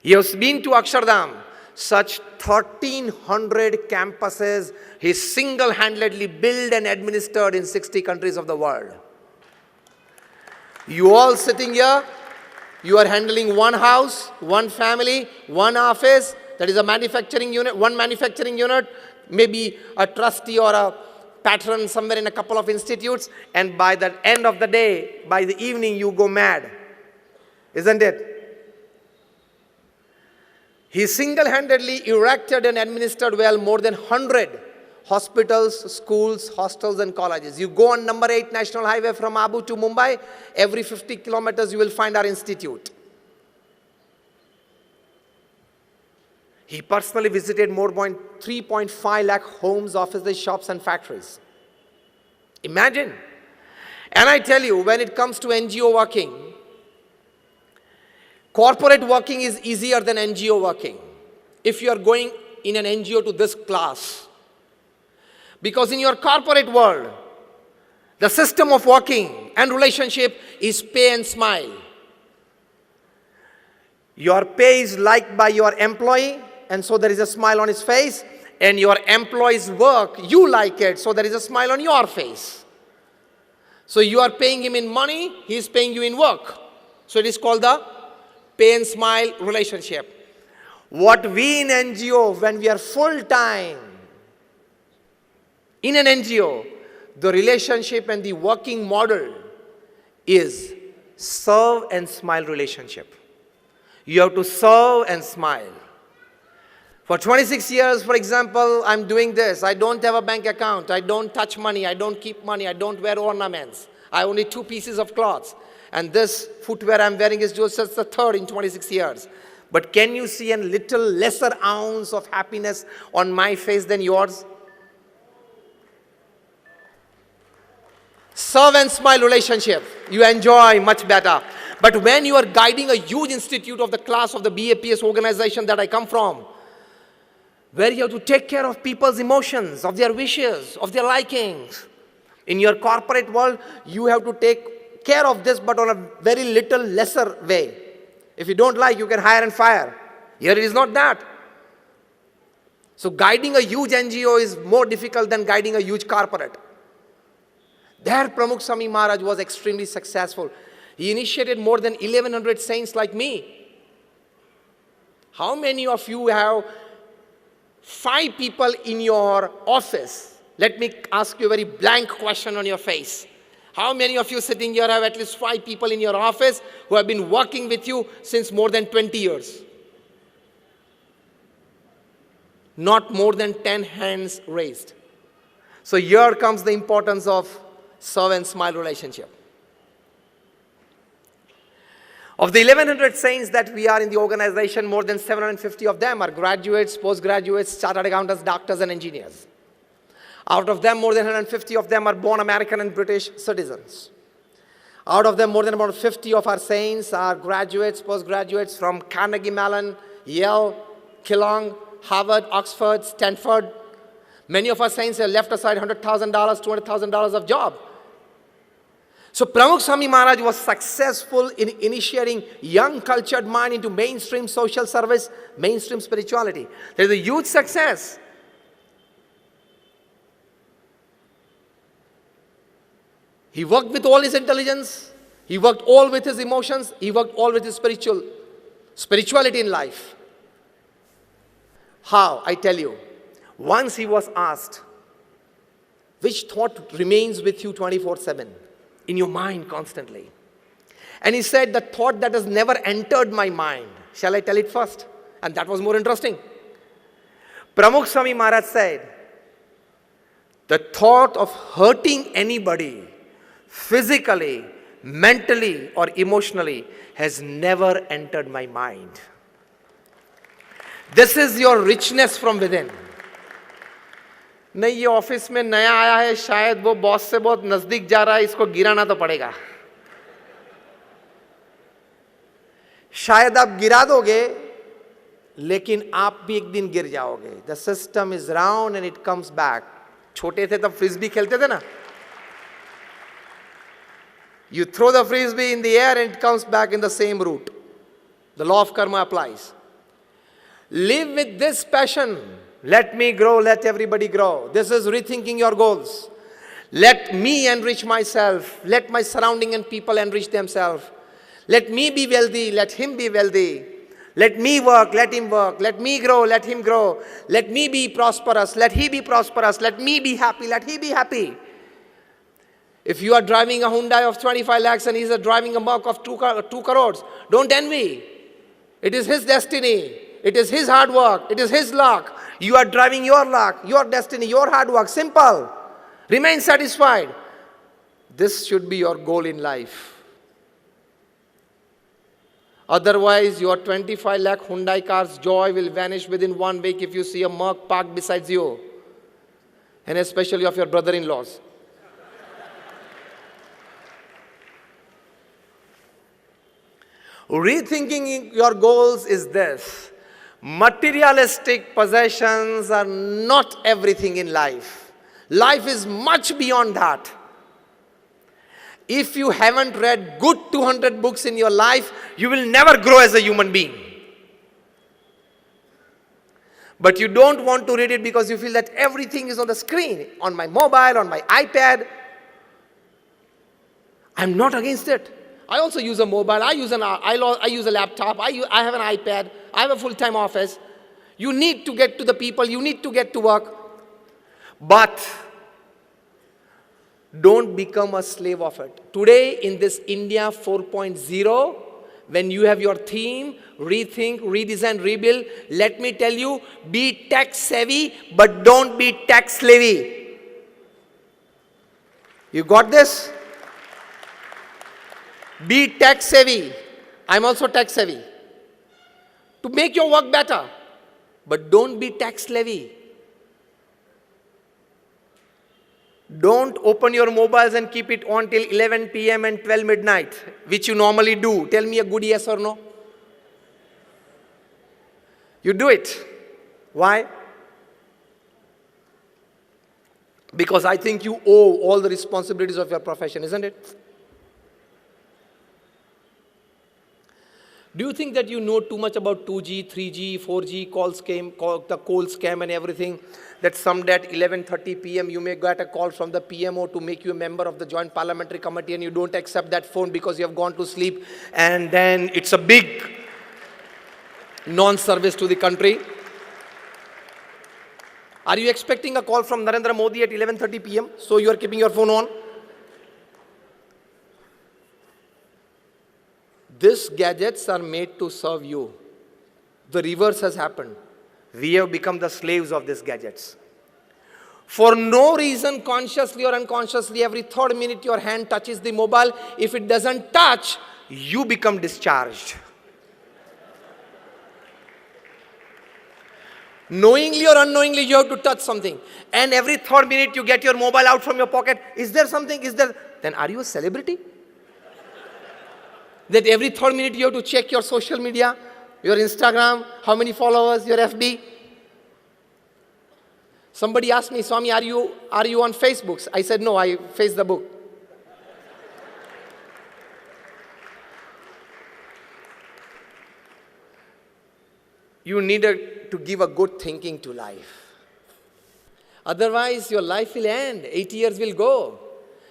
He has been to Akshardham, such 1,300 campuses he single-handedly built and administered in 60 countries of the world. You all sitting here, you are handling one house, one family, one office, that is a manufacturing unit, one manufacturing unit, maybe a trustee or a patron somewhere in a couple of institutes, and by the end of the day, by the evening, you go mad. Isn't it? He single-handedly erected and administered well more than 100 hospitals, schools, hostels, and colleges. You go on number 8 National Highway from Abu to Mumbai, every 50 kilometers you will find our institute. He personally visited more than 3.5 lakh homes, offices, shops, and factories. Imagine. And I tell you, when it comes to NGO working, corporate working is easier than NGO working. If you are going in an NGO to this class, because in your corporate world, the system of working and relationship is pay and smile. Your pay is liked by your employee, and so there is a smile on his face, and your employee's work, you like it, so there is a smile on your face. So you are paying him in money, he is paying you in work. So it is called the pay and smile relationship. What we in NGO, when we are full-time in an NGO, the relationship and the working model is serve and smile relationship. You have to serve and smile. For 26 years, for example, I'm doing this. I don't have a bank account. I don't touch money. I don't keep money. I don't wear ornaments. I only 2 pieces of clothes. And this footwear I'm wearing is just the 3rd in 26 years. But can you see a little lesser ounce of happiness on my face than yours? Serve and smile relationship, you enjoy much better. But when you are guiding a huge institute of the class of the BAPS organization that I come from, where you have to take care of people's emotions, of their wishes, of their likings. In your corporate world, you have to take care of this, but on a very little lesser way. If you don't like, you can hire and fire. Here it is not that. So guiding a huge NGO is more difficult than guiding a huge corporate. There Pramukh Swami Maharaj was extremely successful. He initiated more than 1,100 saints like me. How many of you have 5 people in your office? Let me ask you a very blank question on your face. How many of you sitting here have at least 5 people in your office who have been working with you since more than 20 years? Not more than 10 hands raised. So here comes the importance of serve and smile relationship. Of the 1100 saints that we are in the organization, more than 750 of them are graduates, postgraduates, chartered accountants, doctors and engineers. Out of them, more than 150 of them are born American and British citizens. Out of them, more than about 50 of our saints are graduates, postgraduates from Carnegie Mellon, Yale, Keelung, Harvard, Oxford, Stanford. Many of our saints have left aside $100,000, $200,000 of job. So Pramukh Swami Maharaj was successful in initiating young cultured mind into mainstream social service, mainstream spirituality. There is a huge success. He worked with all his intelligence. He worked all with his emotions. He worked all with his spirituality in life. How? I tell you. Once he was asked, which thought remains with you 24/7? In your mind constantly. And he said, the thought that has never entered my mind. Shall I tell it first? And that was more interesting. Pramukh Swami Maharaj said, the thought of hurting anybody physically, mentally or emotionally has never entered my mind. This is your richness from within. नहीं ये office में नया आया है, शायद वो boss से बहुत नजदीक जा रहा है, इसको गिराना तो पड़ेगा. शायद आप गिरा दोगे, लेकिन आप भी एक दिन गिर जाओगे. The system is round and it comes back. छोटे थे तब फ्रिस्बी खेलते थे ना. You throw the frisbee in the air and it comes back in the same route. The law of karma applies. Live with this passion. Let me grow, let everybody grow. This is rethinking your goals. Let me enrich myself. Let my surrounding and people enrich themselves. Let me be wealthy, let him be wealthy. Let me work, let him work. Let me grow, let him grow. Let me be prosperous, let he be prosperous. Let me be happy, let he be happy. If you are driving a Hyundai of 25 lakhs and he is driving a Merc of 2 crores, don't envy. It is his destiny. It is his hard work. It is his luck. You are driving your luck, your destiny, your hard work. Simple. Remain satisfied. This should be your goal in life. Otherwise, your 25 lakh Hyundai car's joy will vanish within 1 week if you see a Merc parked beside you. And especially of your brother-in-laws. Rethinking your goals is this. Materialistic possessions are not everything in life. Life is much beyond that. If you haven't read good 200 books in your life, you will never grow as a human being. But you don't want to read it because you feel that everything is on the screen, on my mobile, on my iPad. I'm not against it. I also use a mobile, I use a laptop, I have an iPad, I have a full-time office. You need to get to the people, you need to get to work. But don't become a slave of it. Today in this India 4.0, when you have your theme, rethink, redesign, rebuild, let me tell you, be tech savvy, but don't be tech slavey. You got this? Be tech savvy. I'm also tech savvy. To make your work better. But don't be tech slavey. Don't open your mobiles and keep it on till 11 p.m. and 12 midnight, which you normally do. Tell me a good yes or no. You do it. Why? Because I think you owe all the responsibilities of your profession, isn't it? Do you think that you know too much about 2G, 3G, 4G, the coal scam and everything? That someday at 11:30 p.m. you may get a call from the PMO to make you a member of the Joint Parliamentary Committee and you don't accept that phone because you have gone to sleep and then it's a big non-service to the country. Are you expecting a call from Narendra Modi at 11:30 p.m. so you are keeping your phone on? These gadgets are made to serve you. The reverse has happened. We have become the slaves of these gadgets. For no reason, consciously or unconsciously, every third minute your hand touches the mobile. If it doesn't touch, you become discharged. Knowingly or unknowingly, you have to touch something. And every third minute you get your mobile out from your pocket. Is there something? Is there? Then are you a celebrity? That every third minute you have to check your social media, your Instagram, how many followers, your FB. Somebody asked me, Swami, are you on Facebook? I said, no, I face the book. You need to give a good thinking to life. Otherwise, your life will end. 80 years will go.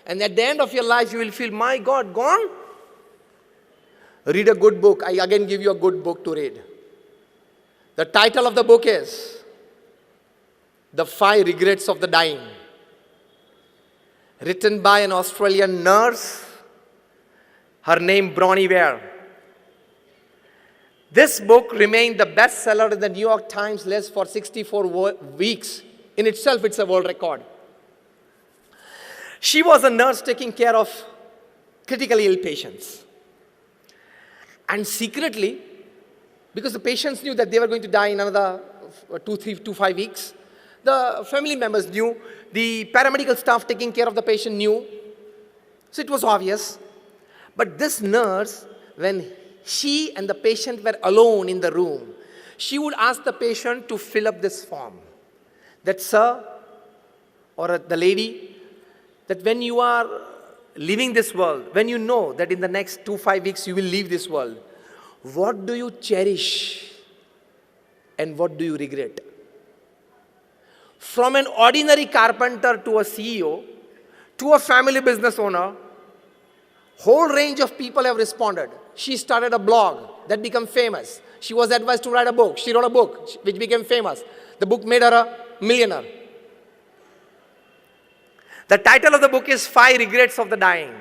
And at the end of your life, you will feel, my God, gone? Read a good book. I again give you a good book to read. The title of the book is The 5 Regrets of the Dying. Written by an Australian nurse. Her name Bronnie Ware. This book remained the bestseller in the New York Times list for 64 weeks. In itself, it's a world record. She was a nurse taking care of critically ill patients. And secretly, because the patients knew that they were going to die in another 5 weeks, the family members knew, the paramedical staff taking care of the patient knew. So it was obvious. But this nurse, when she and the patient were alone in the room, she would ask the patient to fill up this form. That, sir, or the lady, that when you are leaving this world, when you know that in the next 5 weeks you will leave this world, what do you cherish and what do you regret? From an ordinary carpenter to a CEO, to a family business owner, whole range of people have responded. She started a blog that became famous. She was advised to write a book. She wrote a book which became famous. The book made her a millionaire. The title of the book is 5 Regrets of the Dying,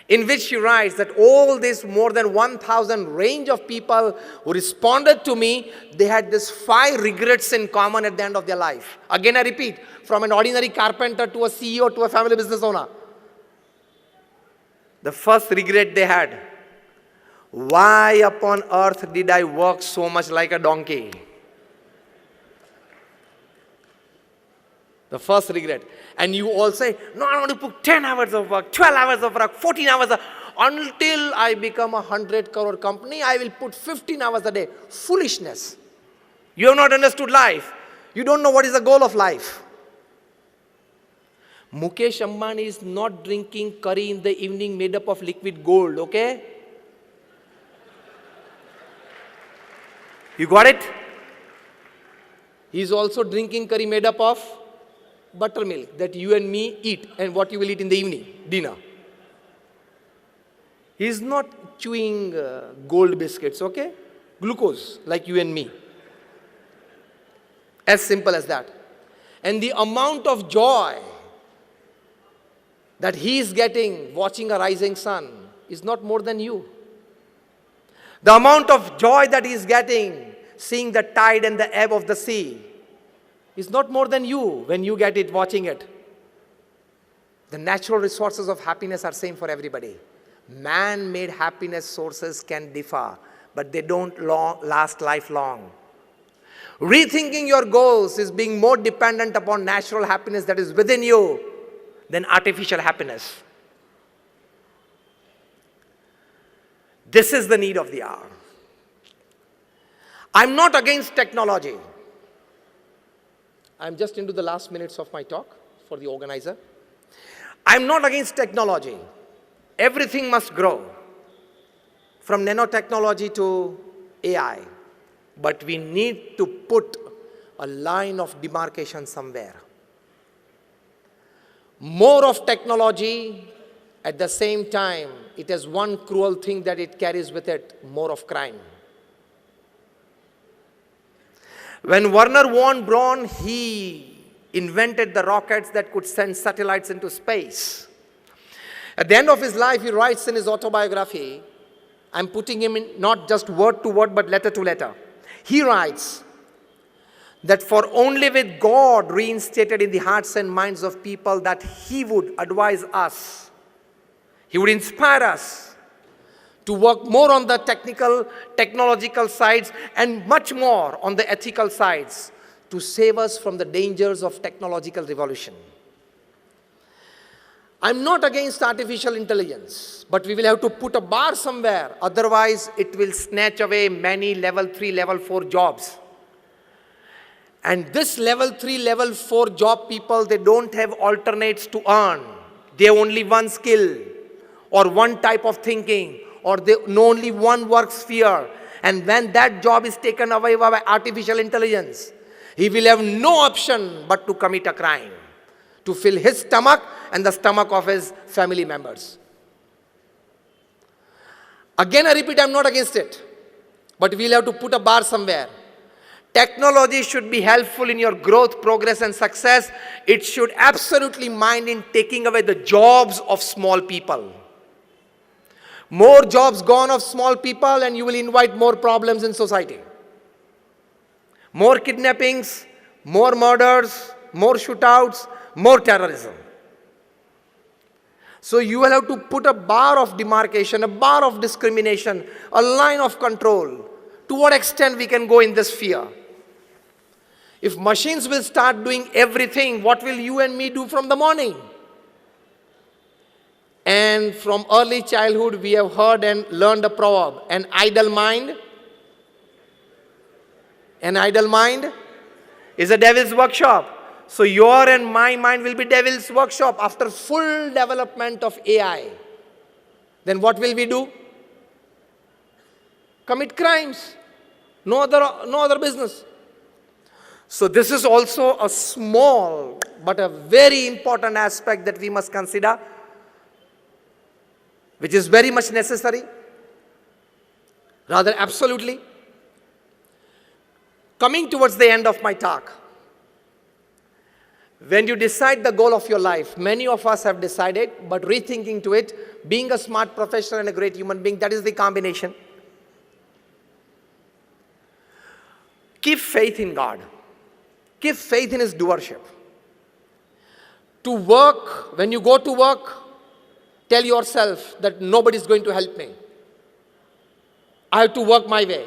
in which she writes that all this more than 1,000 range of people who responded to me, they had this 5 regrets in common at the end of their life. Again, I repeat, from an ordinary carpenter to a CEO to a family business owner. The first regret they had, why upon earth did I work so much like a donkey? The first regret. And you all say, no, I want to put 10 hours of work, 12 hours of work, 14 hours of, until I become a 100 crore company, I will put 15 hours a day. Foolishness. You have not understood life. You don't know what is the goal of life. Mukesh Ambani is not drinking curry in the evening made up of liquid gold, okay? You got it? He is also drinking curry made up of buttermilk that you and me eat, and what you will eat in the evening, dinner. He is not chewing gold biscuits, okay? Glucose, like you and me. As simple as that. And the amount of joy that he is getting watching a rising sun is not more than you. The amount of joy that he is getting seeing the tide and the ebb of the sea is not more than you when you get it watching it. The natural resources of happiness are same for everybody. Man-made happiness sources can differ, but they don't last lifelong. Rethinking your goals is being more dependent upon natural happiness that is within you than artificial happiness. This is the need of the hour. I'm not against technology. I'm just into the last minutes of my talk for the organizer. I'm not against technology. Everything must grow, from nanotechnology to AI. But we need to put a line of demarcation somewhere. More of technology, at the same time, it has one cruel thing that it carries with it, more of crime. When Wernher von Braun, he invented the rockets that could send satellites into space. At the end of his life, he writes in his autobiography I'm putting him in not just word to word, but letter to letter. He writes that for only with God reinstated in the hearts and minds of people that he would advise us, he would inspire us to work more on the technological sides and much more on the ethical sides to save us from the dangers of technological revolution. I'm not against artificial intelligence, but we will have to put a bar somewhere. Otherwise, it will snatch away many level 3, level 4 jobs. And this level 3, level 4 job people, they don't have alternates to earn. They have only one skill or one type of thinking, or they know only one work sphere. And when that job is taken away by artificial intelligence, he will have no option but to commit a crime, to fill his stomach and the stomach of his family members. Again, I repeat, I'm not against it, but we'll have to put a bar somewhere. Technology should be helpful in your growth, progress, and success. It should absolutely mind in taking away the jobs of small people. More jobs gone of small people, and you will invite more problems in society. More kidnappings, more murders, more shootouts, more terrorism. So you will have to put a bar of demarcation, a bar of discrimination, a line of control. To what extent we can go in this sphere? If machines will start doing everything, what will you and me do from the morning? And from early childhood, we have heard and learned a proverb: an idle mind is a devil's workshop. So your and my mind will be devil's workshop after full development of AI. Then what will we do? Commit crimes. No other business. So this is also a small but a very important aspect that we must consider, which is very much necessary, rather absolutely. Coming towards the end of my talk, when you decide the goal of your life, many of us have decided, but rethinking to it, being a smart professional and a great human being, that is the combination. Keep faith in God. Keep faith in His doership. To work, when you go to work, tell yourself that nobody is going to help me. I have to work my way.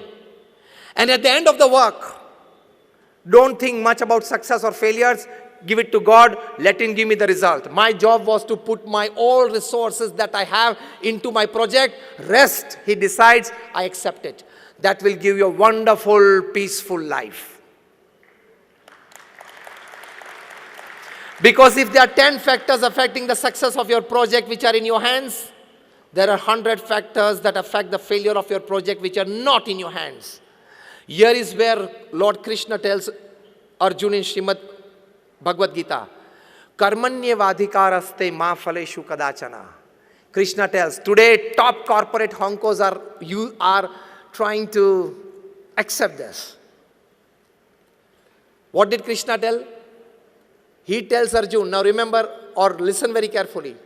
And at the end of the work, don't think much about success or failures. Give it to God. Let Him give me the result. My job was to put my all resources that I have into my project. Rest, He decides, I accept it. That will give you a wonderful, peaceful life. Because if there are 10 factors affecting the success of your project which are in your hands, there are 100 factors that affect the failure of your project which are not in your hands. Here is where Lord Krishna tells Arjuna in Srimad Bhagavad Gita, Karmanyevadhikaraste ma phaleshu kadachana. Krishna tells, today top corporate honkos are trying to accept this. What did Krishna tell? He tells Arjun, now remember or listen very carefully.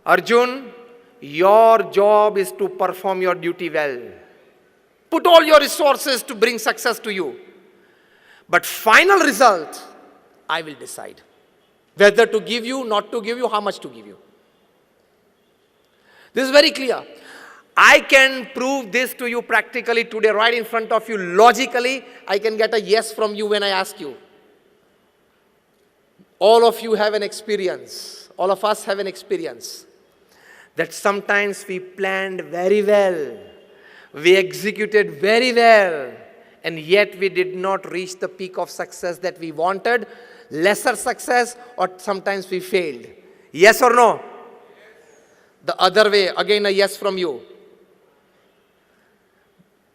Arjun, your job is to perform your duty well. Put all your resources to bring success to you. But final result, I will decide. Whether to give you, not to give you, how much to give you. This is very clear. I can prove this to you practically today, right in front of you. Logically, I can get a yes from you when I ask you. All of you have an experience. All of us have an experience that sometimes we planned very well. We executed very well. And yet we did not reach the peak of success that we wanted. Lesser success, or sometimes we failed. Yes or no? The other way, again a yes from you.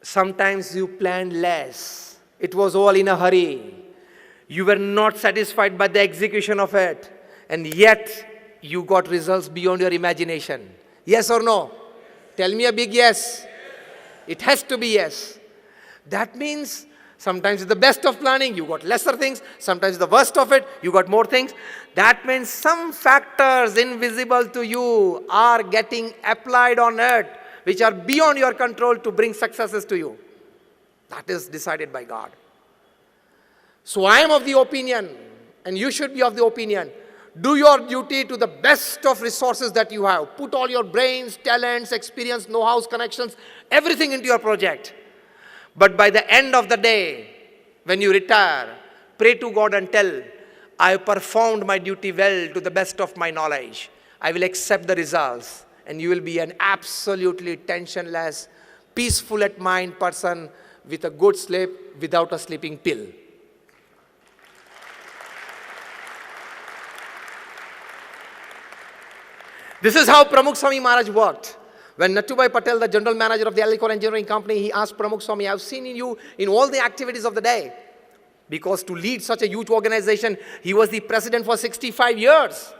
Sometimes you planned less. It was all in a hurry. You were not satisfied by the execution of it. And yet, you got results beyond your imagination. Yes or no? Tell me a big yes. It has to be yes. That means sometimes it's the best of planning, you got lesser things. Sometimes the worst of it, you got more things. That means some factors invisible to you are getting applied on it which are beyond your control to bring successes to you. That is decided by God. So I am of the opinion, and you should be of the opinion, do your duty to the best of resources that you have. Put all your brains, talents, experience, know-hows, connections, everything into your project. But by the end of the day, when you retire, pray to God and tell, I have performed my duty well to the best of my knowledge. I will accept the results, and you will be an absolutely tensionless, peaceful at mind person with a good sleep without a sleeping pill. This is how Pramukh Swami Maharaj worked. When Nattubai Patel, the general manager of the Alicor Engineering Company, he asked Pramukh Swami, I have seen you in all the activities of the day. Because to lead such a huge organization, he was the president for 65 years.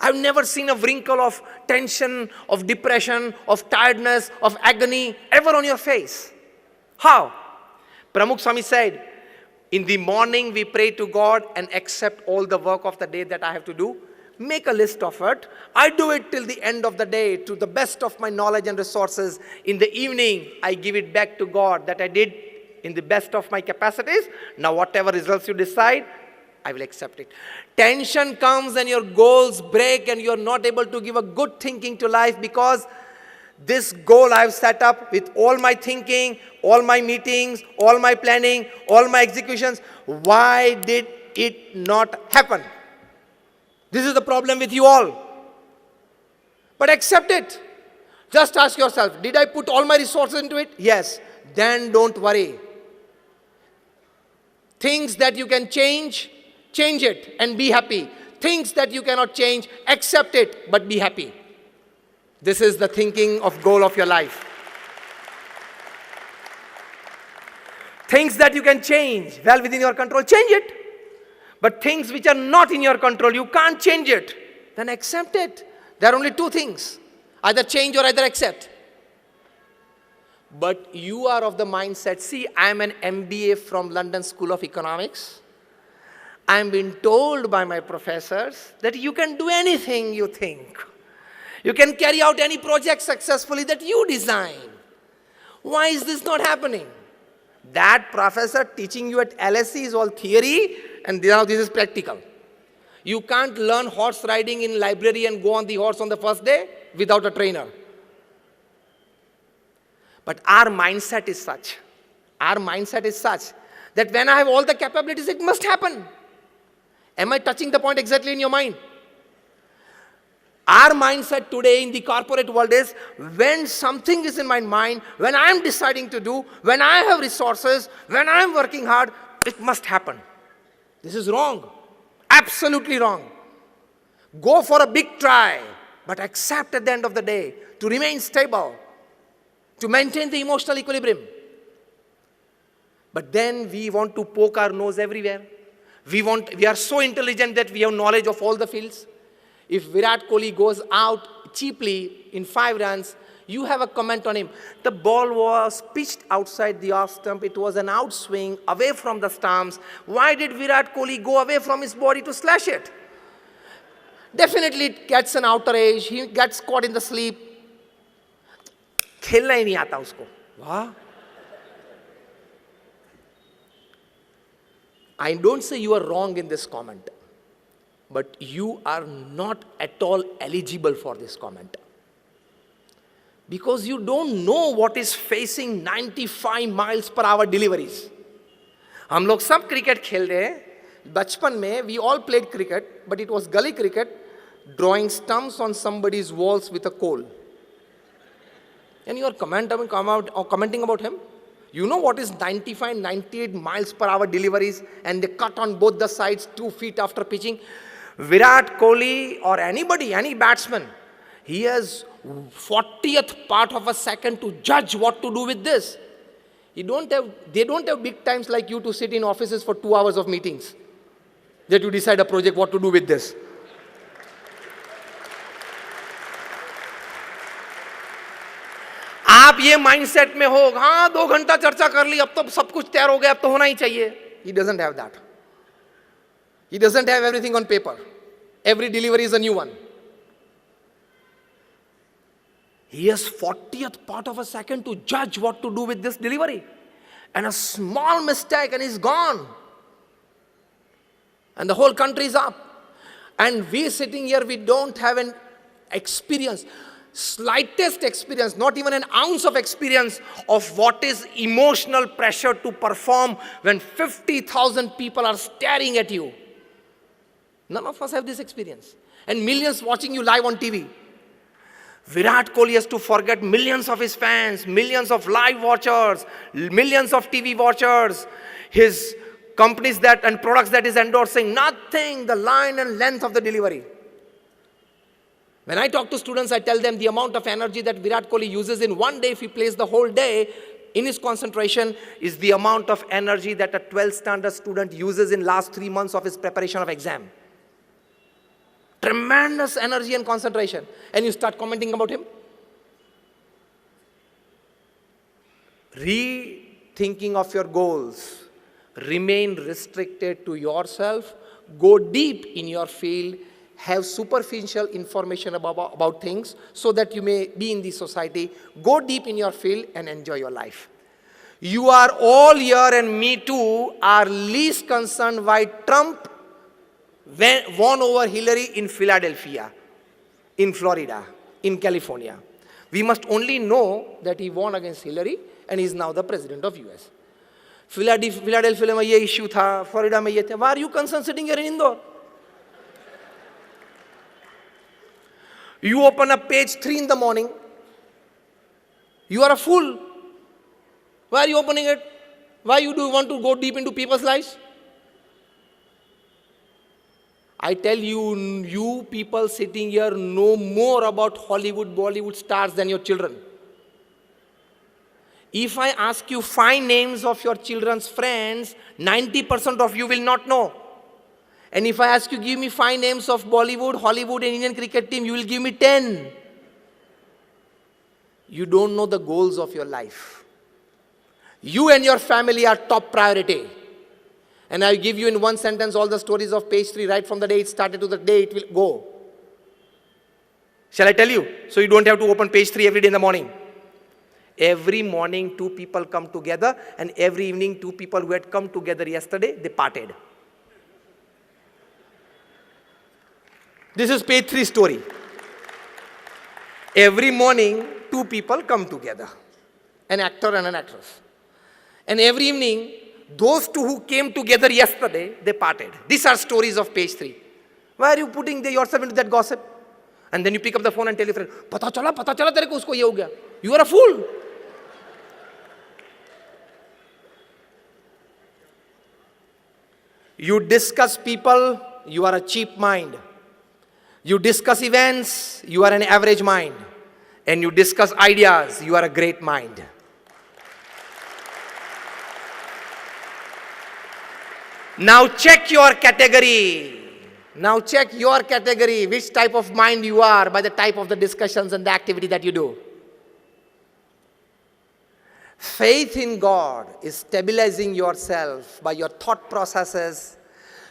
I've never seen a wrinkle of tension, of depression, of tiredness, of agony ever on your face. How? Pramukh Swami said, in the morning we pray to God and accept all the work of the day that I have to do. Make a list of it. I do it till the end of the day to the best of my knowledge and resources. In the evening, I give it back to God that I did in the best of my capacities. Now whatever results you decide, I will accept it. Tension comes and your goals break and you're not able to give a good thinking to life because this goal I've set up with all my thinking, all my meetings, all my planning, all my executions, why did it not happen? This is the problem with you all. But accept it. Just ask yourself, did I put all my resources into it? Yes. Then don't worry. Things that you can change, change it and be happy. Things that you cannot change, accept it but be happy. This is the thinking of goal of your life. Things that you can change, well within your control, change it. But things which are not in your control, you can't change it, then accept it. There are only two things, either change or either accept. But you are of the mindset, see, I am an MBA from London School of Economics. I am being told by my professors that you can do anything you think. You can carry out any project successfully that you design. Why is this not happening? That professor teaching you at LSE is all theory and now this is practical. You can't learn horse riding in library and go on the horse on the first day without a trainer. But our mindset is such that when I have all the capabilities, it must happen. Am I touching the point exactly in your mind? Our mindset today in the corporate world is when something is in my mind, when I am deciding to do, when I have resources, when I am working hard, it must happen. This is wrong. Absolutely wrong. Go for a big try, but accept at the end of the day to remain stable, to maintain the emotional equilibrium. But then we want to poke our nose everywhere. We are so intelligent that we have knowledge of all the fields. If Virat Kohli goes out cheaply in 5 runs, you have a comment on him. The ball was pitched outside the off stump. It was an outswing away from the stumps. Why did Virat Kohli go away from his body to slash it? Definitely it gets an outer edge. He gets caught in the sleep. खेलना ही नहीं आता उसको. वाह. I don't say you are wrong in this comment, but you are not at all eligible for this comment. Because you don't know what is facing 95 miles per hour deliveries. हम लोग सब cricket खेल रहे हैं. बचपन में we all played cricket, but it was gully cricket, drawing stumps on somebody's walls with a coal. And you are commenting about him. You know what is 95, 98 miles per hour deliveries and they cut on both the sides 2 feet after pitching. Virat Kohli or anybody, any batsman, he has 40th part of a second to judge what to do with this. They don't have big times like you to sit in offices for 2 hours of meetings. That you decide a project, what to do with this. आप ये mindset में हो, हाँ 2 घंटा चर्चा कर ली, अब तो सब कुछ तैयार हो गया, अब तो होना ही चाहिए. He doesn't have that. He doesn't have everything on paper. Every delivery is a new one. He has 40th part of a second to judge what to do with this delivery. And a small mistake and he's gone. And the whole country is up. And we sitting here, we don't have an experience, slightest experience, not even an ounce of experience of what is emotional pressure to perform when 50,000 people are staring at you. None of us have this experience. And millions watching you live on TV. Virat Kohli has to forget millions of his fans, millions of live watchers, millions of TV watchers, his companies that and products that is endorsing, nothing, the line and length of the delivery. When I talk to students, I tell them the amount of energy that Virat Kohli uses in one day, if he plays the whole day in his concentration, is the amount of energy that a 12th standard student uses in last 3 months of his preparation of exam. Tremendous energy and concentration. And you start commenting about him. Rethinking of your goals. Remain restricted to yourself. Go deep in your field. Have superficial information about things so that you may be in the society. Go deep in your field and enjoy your life. You are all here, and me too, are least concerned why Trump won over Hillary in Philadelphia, in Florida, in California. We must only know that he won against Hillary and he is now the president of US. Philadelphia में ये issue था, Florida में ये था. Why are you concerned sitting here in Indore? You open up page 3 in the morning. You are a fool. Why are you opening it? Why you do want to go deep into people's lives? I tell you, you people sitting here know more about Hollywood, Bollywood stars than your children. If I ask you 5 names of your children's friends, 90% of you will not know. And if I ask you, give me 5 names of Bollywood, Hollywood and Indian cricket team, you will give me 10. You don't know the goals of your life. You and your family are top priority. And I give you in one sentence all the stories of page 3, right from the day it started to the day it will go. Shall I tell you? So you don't have to open page 3 every day in the morning. Every morning 2 people come together, and every evening 2 people who had come together yesterday, they parted. This is page 3 story. Every morning 2 people come together, an actor and an actress. And every evening, those 2 who came together yesterday, they parted. These are stories of page 3. Why are you putting yourself into that gossip? And then you pick up the phone and tell your friend, pata chala tere ko usko ye ho gaya. You are a fool. You discuss people, you are a cheap mind. You discuss events, you are an average mind. And you discuss ideas, you are a great mind. Now check your category. Now check your category, which type of mind you are by the type of the discussions and the activity that you do. Faith in God is stabilizing yourself by your thought processes.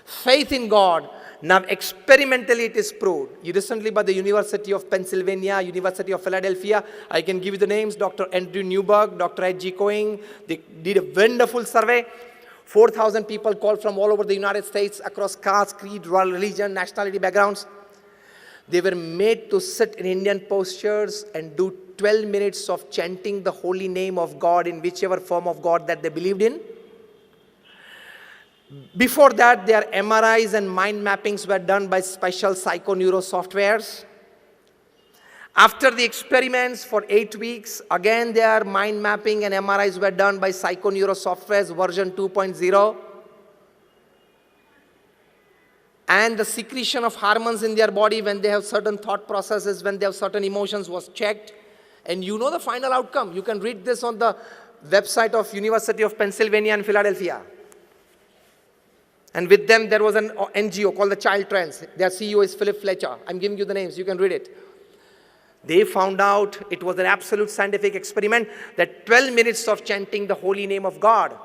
Faith in God, now experimentally it is proved. Recently by the University of Pennsylvania, University of Philadelphia, I can give you the names, Dr. Andrew Newberg, Dr. H.G. Coing, they did a wonderful survey. 4,000 people called from all over the United States, across caste, creed, religion, nationality, backgrounds. They were made to sit in Indian postures and do 12 minutes of chanting the holy name of God in whichever form of God that they believed in. Before that, their MRIs and mind mappings were done by special psychoneuro softwares. After the experiments for 8 weeks, again their mind mapping and MRIs were done by psychoneuro softwares version 2.0. And the secretion of hormones in their body when they have certain thought processes, when they have certain emotions was checked. And you know the final outcome. You can read this on the website of University of Pennsylvania and Philadelphia. And with them there was an NGO called the Child Trends. Their CEO is Philip Fletcher. I'm giving you the names, you can read it. They found out it was an absolute scientific experiment that 12 minutes of chanting the holy name of God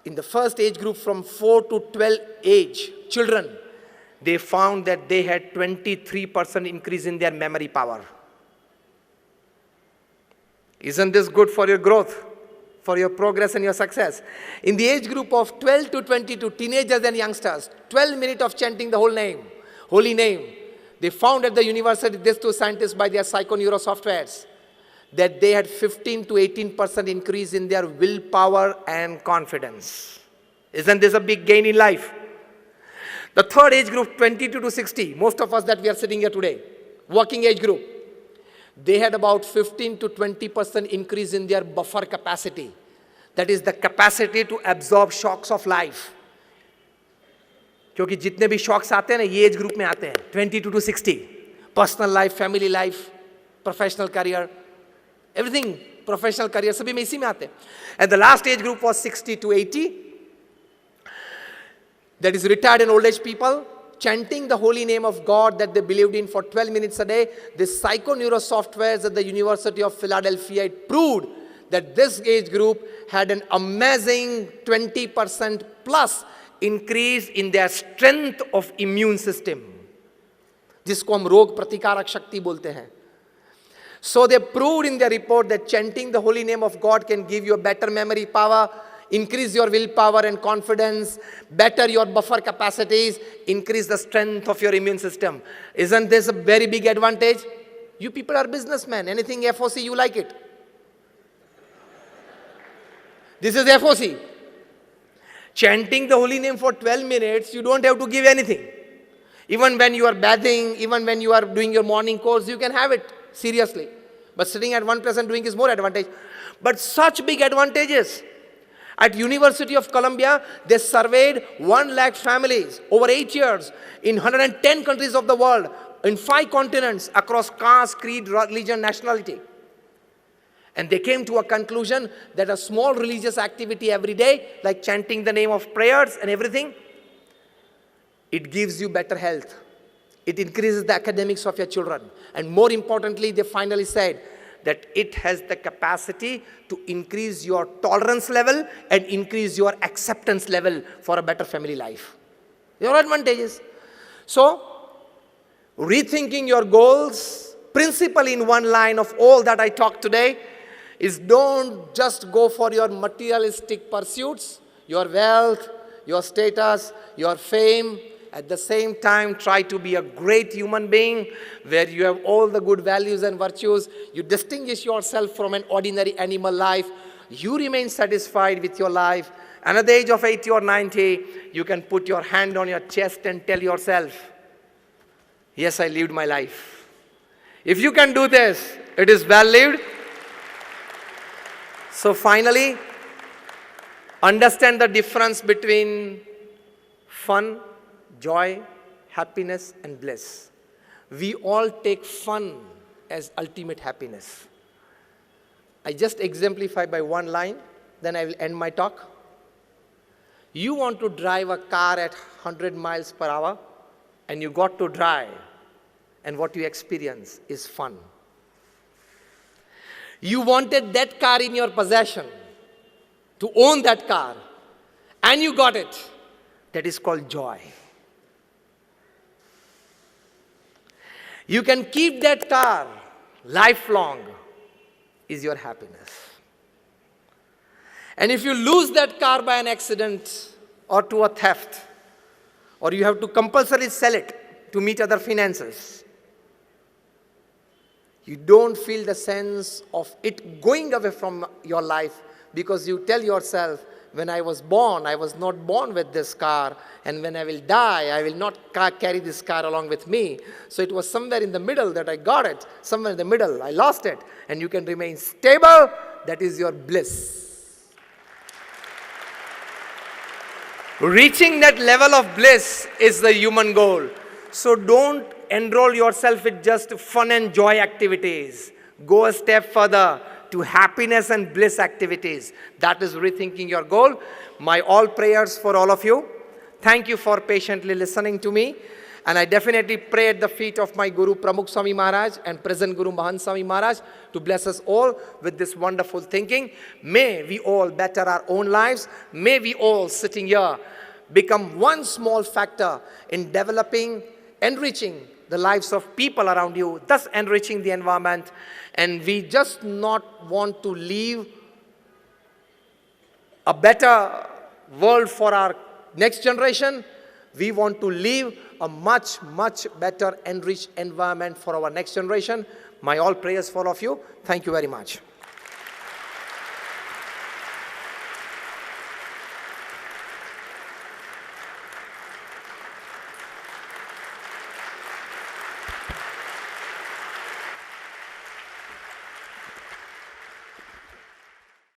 in the first age group from 4 to 12 age children, they found that they had 23% increase in their memory power. Isn't this good for your growth, for your progress and your success? In the age group of 12 to 22, teenagers and youngsters, 12 minutes of chanting the holy name. They found at the university, these two scientists by their psychoneuro softwares, that they had 15 to 18% increase in their willpower and confidence. Isn't this a big gain in life? The third age group, 22 to 60, most of us that we are sitting here today, working age group, they had about 15 to 20% increase in their buffer capacity. That is the capacity to absorb shocks of life. क्योंकि जितने भी shocks आते हैं ना ये age group में आते हैं 22 to 60, personal life, family life, professional career, everything, professional career सभी में इसी में आते हैं. And the last age group was 60 to 80, that is retired and old age people, chanting the holy name of God that they believed in for 12 minutes a day. This psychoneuro softwares at the University of Philadelphia, it proved that this age group had an amazing 20% plus increase in their strength of immune system, जिसको हम रोग प्रतिकारक शक्ति बोलते हैं. So they proved in their report that chanting the holy name of God can give you a better memory power, increase your willpower and confidence, better your buffer capacities, increase the strength of your immune system. Isn't this a very big advantage? You people are businessmen. Anything FOC, you like it. This is FOC. Chanting the holy name for 12 minutes, you don't have to give anything. Even when you are bathing, even when you are doing your morning course, you can have it seriously. But sitting at one place and doing is more advantage. But such big advantages. At University of Columbia, they surveyed 1 lakh families over 8 years in 110 countries of the world, in 5 continents, across caste, creed, religion, nationality. And they came to a conclusion that a small religious activity every day, like chanting the name of prayers and everything, it gives you better health. It increases the academics of your children. And more importantly, they finally said that it has the capacity to increase your tolerance level and increase your acceptance level for a better family life. There are advantages. So, rethinking your goals, principle in one line of all that I talked today, is don't just go for your materialistic pursuits, your wealth, your status, your fame. At the same time, try to be a great human being where you have all the good values and virtues. You distinguish yourself from an ordinary animal life. You remain satisfied with your life. And at the age of 80 or 90, you can put your hand on your chest and tell yourself, yes, I lived my life. If you can do this, it is well lived. So finally, understand the difference between fun, joy, happiness, and bliss. We all take fun as ultimate happiness. I just exemplify by one line, then I will end my talk. You want to drive a car at 100 miles per hour, and you got to drive, and what you experience is fun. You wanted that car in your possession, to own that car, and you got it. That is called joy. You can keep that car lifelong, is your happiness. And if you lose that car by an accident or to a theft, or you have to compulsorily sell it to meet other finances, you don't feel the sense of it going away from your life because you tell yourself, when I was born, I was not born with this car, and when I will die, I will not carry this car along with me. So it was somewhere in the middle that I got it, somewhere in the middle, I lost it, and you can remain stable. That is your bliss. Reaching that level of bliss is the human goal. So don't enroll yourself with just fun and joy activities. Go a step further to happiness and bliss activities. That is rethinking your goal. My all prayers for all of you. Thank you for patiently listening to me. And I definitely pray at the feet of my Guru Pramukh Swami Maharaj and present Guru Mahant Swami Maharaj to bless us all with this wonderful thinking. May we all better our own lives. May we all sitting here become one small factor in developing, enriching the the lives of people around you, thus enriching the environment. And we just not want to leave a better world for our next generation. We want to leave a much, much better, enriched environment for our next generation. My all prayers for all of you. Thank you very much.